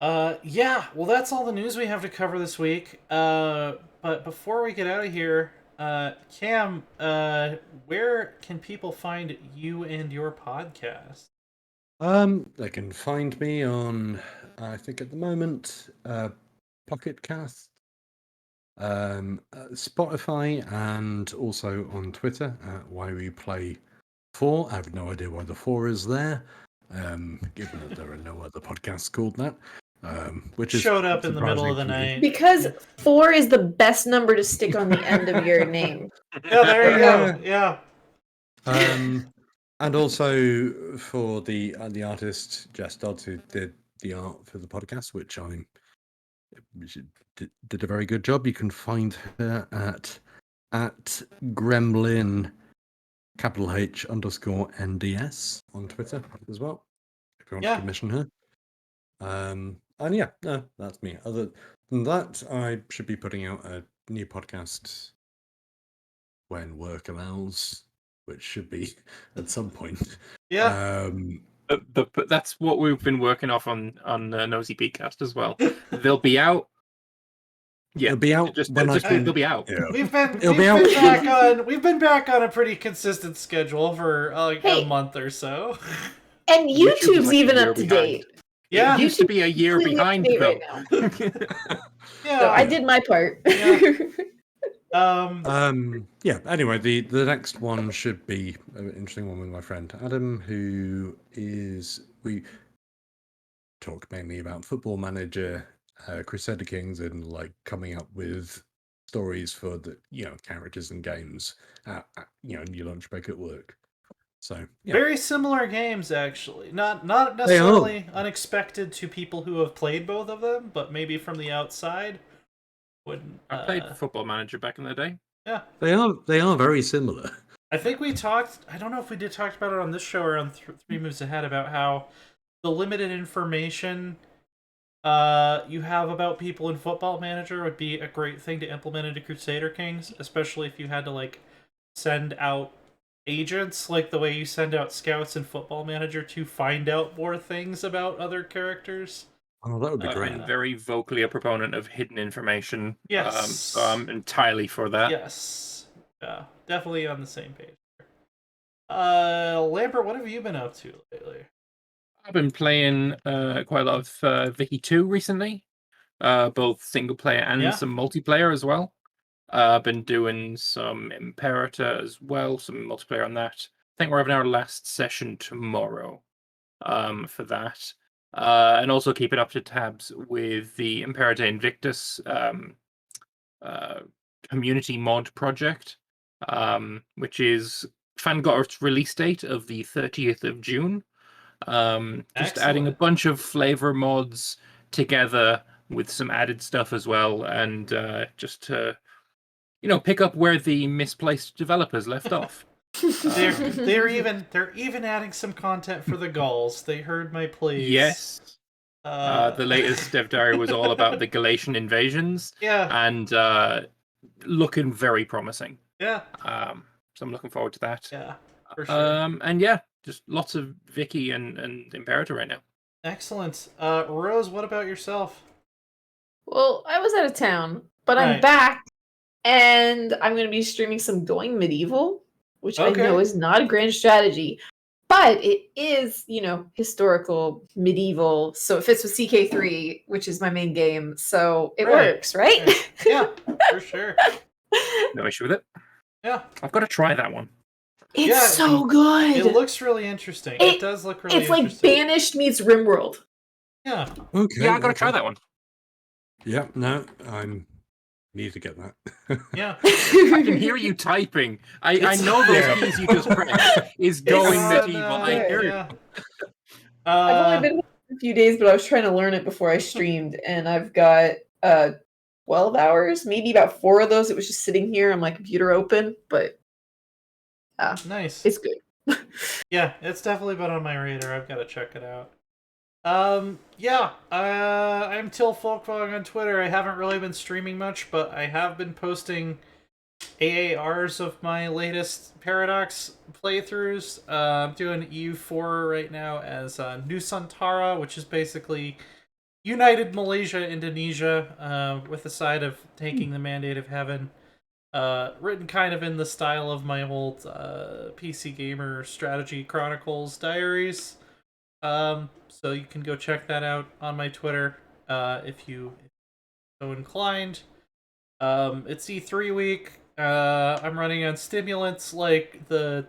Yeah, well that's all the news we have to cover this week. But before we get out of here, Cam, where can people find you and your podcast? They can find me on, I think at the moment, Pocket Cast, Spotify, and also on Twitter at Why We Play 4. I have no idea why the 4 is there, given that there are no other podcasts called that. Which is showed up in the middle of the surprising to me. night. Because 4 is the best number to stick on the end of your name. Yeah, there you go. Yeah. And also for the artist Jess Dodds, who did the art for the podcast, which she did a very good job. You can find her at Gremlin _H_NDS on Twitter as well, if you want to commission her. And yeah, no, that's me. Other than that, I should be putting out a new podcast when work allows, which should be at some point. Yeah. But that's what we've been working off on NoCB cast as well. They'll be out. Yeah, it'll be out. They'll be out. Yeah. We've been back on a pretty consistent schedule for a month or so. And YouTube's even up to behind. date. Yeah, it used to be a year behind though. Right now. Yeah, So I did my part. Yeah. Anyway, the next one should be an interesting one with my friend Adam, who we talk mainly about Football Manager, Crusader Kings, and like coming up with stories for the characters and games in your lunch break at work. So very similar games, actually. Not necessarily unexpected to people who have played both of them, but maybe from the outside. I played Football Manager back in the day. Yeah, they are very similar. I think we talked. I don't know if we talked about it on this show or on Three Moves Ahead about how the limited information you have about people in Football Manager would be a great thing to implement into Crusader Kings, especially if you had to send out agents the way you send out scouts in Football Manager to find out more things about other characters. Oh, that would be great. I'm very vocally a proponent of hidden information. Yes. So I'm entirely for that. Yes. Yeah, definitely on the same page. Lambert, what have you been up to lately? I've been playing quite a lot of Vicky 2 recently, both single player and some multiplayer as well. I've been doing some Imperator as well, some multiplayer on that. I think we're having our last session tomorrow for that. And also keeping up to tabs with the Imperator Invictus community mod project, which is got its release date of the 30th of June. Just adding a bunch of flavor mods together with some added stuff as well, and just to pick up where the misplaced developers left off. They're even adding some content for the Gauls. They heard my pleas. Yes. The latest dev diary was all about the Galatian invasions. Yeah. And looking very promising. Yeah. So I'm looking forward to that. Yeah. For sure. And yeah, just lots of Vicky and Imperator right now. Excellent. Rose, what about yourself? Well, I was out of town, but I'm back, and I'm going to be streaming some Going Medieval, which I know is not a grand strategy, but it is, historical, medieval, so it fits with CK3, which is my main game, so it works, right? Yeah, for sure. No issue with it. Yeah. I've got to try that one. It's so good. It looks really interesting. It does look really interesting. It's like Banished meets RimWorld. Yeah. Okay. Yeah, I got to try that one. Yeah, no, I need to get that. Yeah. I can hear you typing. I know those keys you just pressed is Going Medieval. I hear you. I've only been a few days, but I was trying to learn it before I streamed, and I've got 12 hours, maybe about 4 of those. It was just sitting here on my computer open, but nice. It's good. Yeah, it's definitely been on my radar. I've got to check it out. I'm Till Folkvog on Twitter. I haven't really been streaming much, but I have been posting AARs of my latest Paradox playthroughs. I'm doing EU4 right now as Nusantara, which is basically United Malaysia, Indonesia, with the side of taking the Mandate of Heaven. Written kind of in the style of my old PC Gamer Strategy Chronicles diaries. So you can go check that out on my Twitter if you so inclined. It's E3 week. I'm running on stimulants like the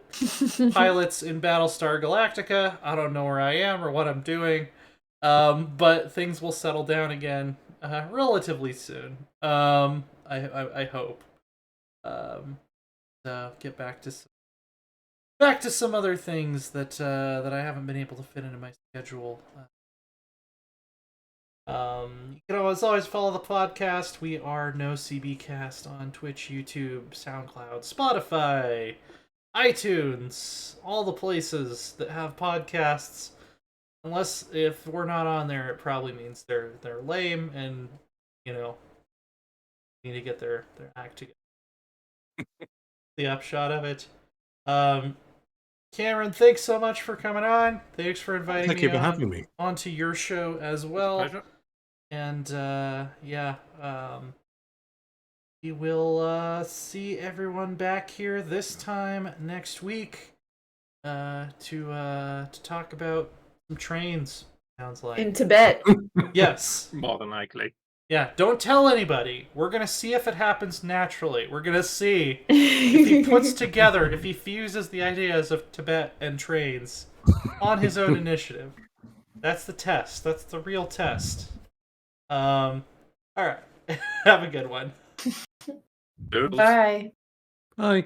pilots in Battlestar Galactica. I don't know where I am or what I'm doing. But things will settle down again relatively soon. I hope. Get back to some other things that I haven't been able to fit into my schedule. You can always follow the podcast. We are NoCB Cast on Twitch, YouTube, Soundcloud, Spotify, iTunes, all the places that have podcasts. Unless if we're not on there, it probably means they're lame and need to get their act together. The upshot of it. Cameron, thanks so much for coming on. Thanks for inviting Thank you for having me onto your show as well. Pleasure. And we will see everyone back here this time next week to talk about some trains. Sounds like in Tibet. Yes, more than likely. Yeah, don't tell anybody. We're gonna see if it happens naturally. We're gonna see if he puts together, if he fuses the ideas of Tibet and trains on his own initiative. That's the test. That's the real test. All right. Have a good one. Doodles. Bye. Bye.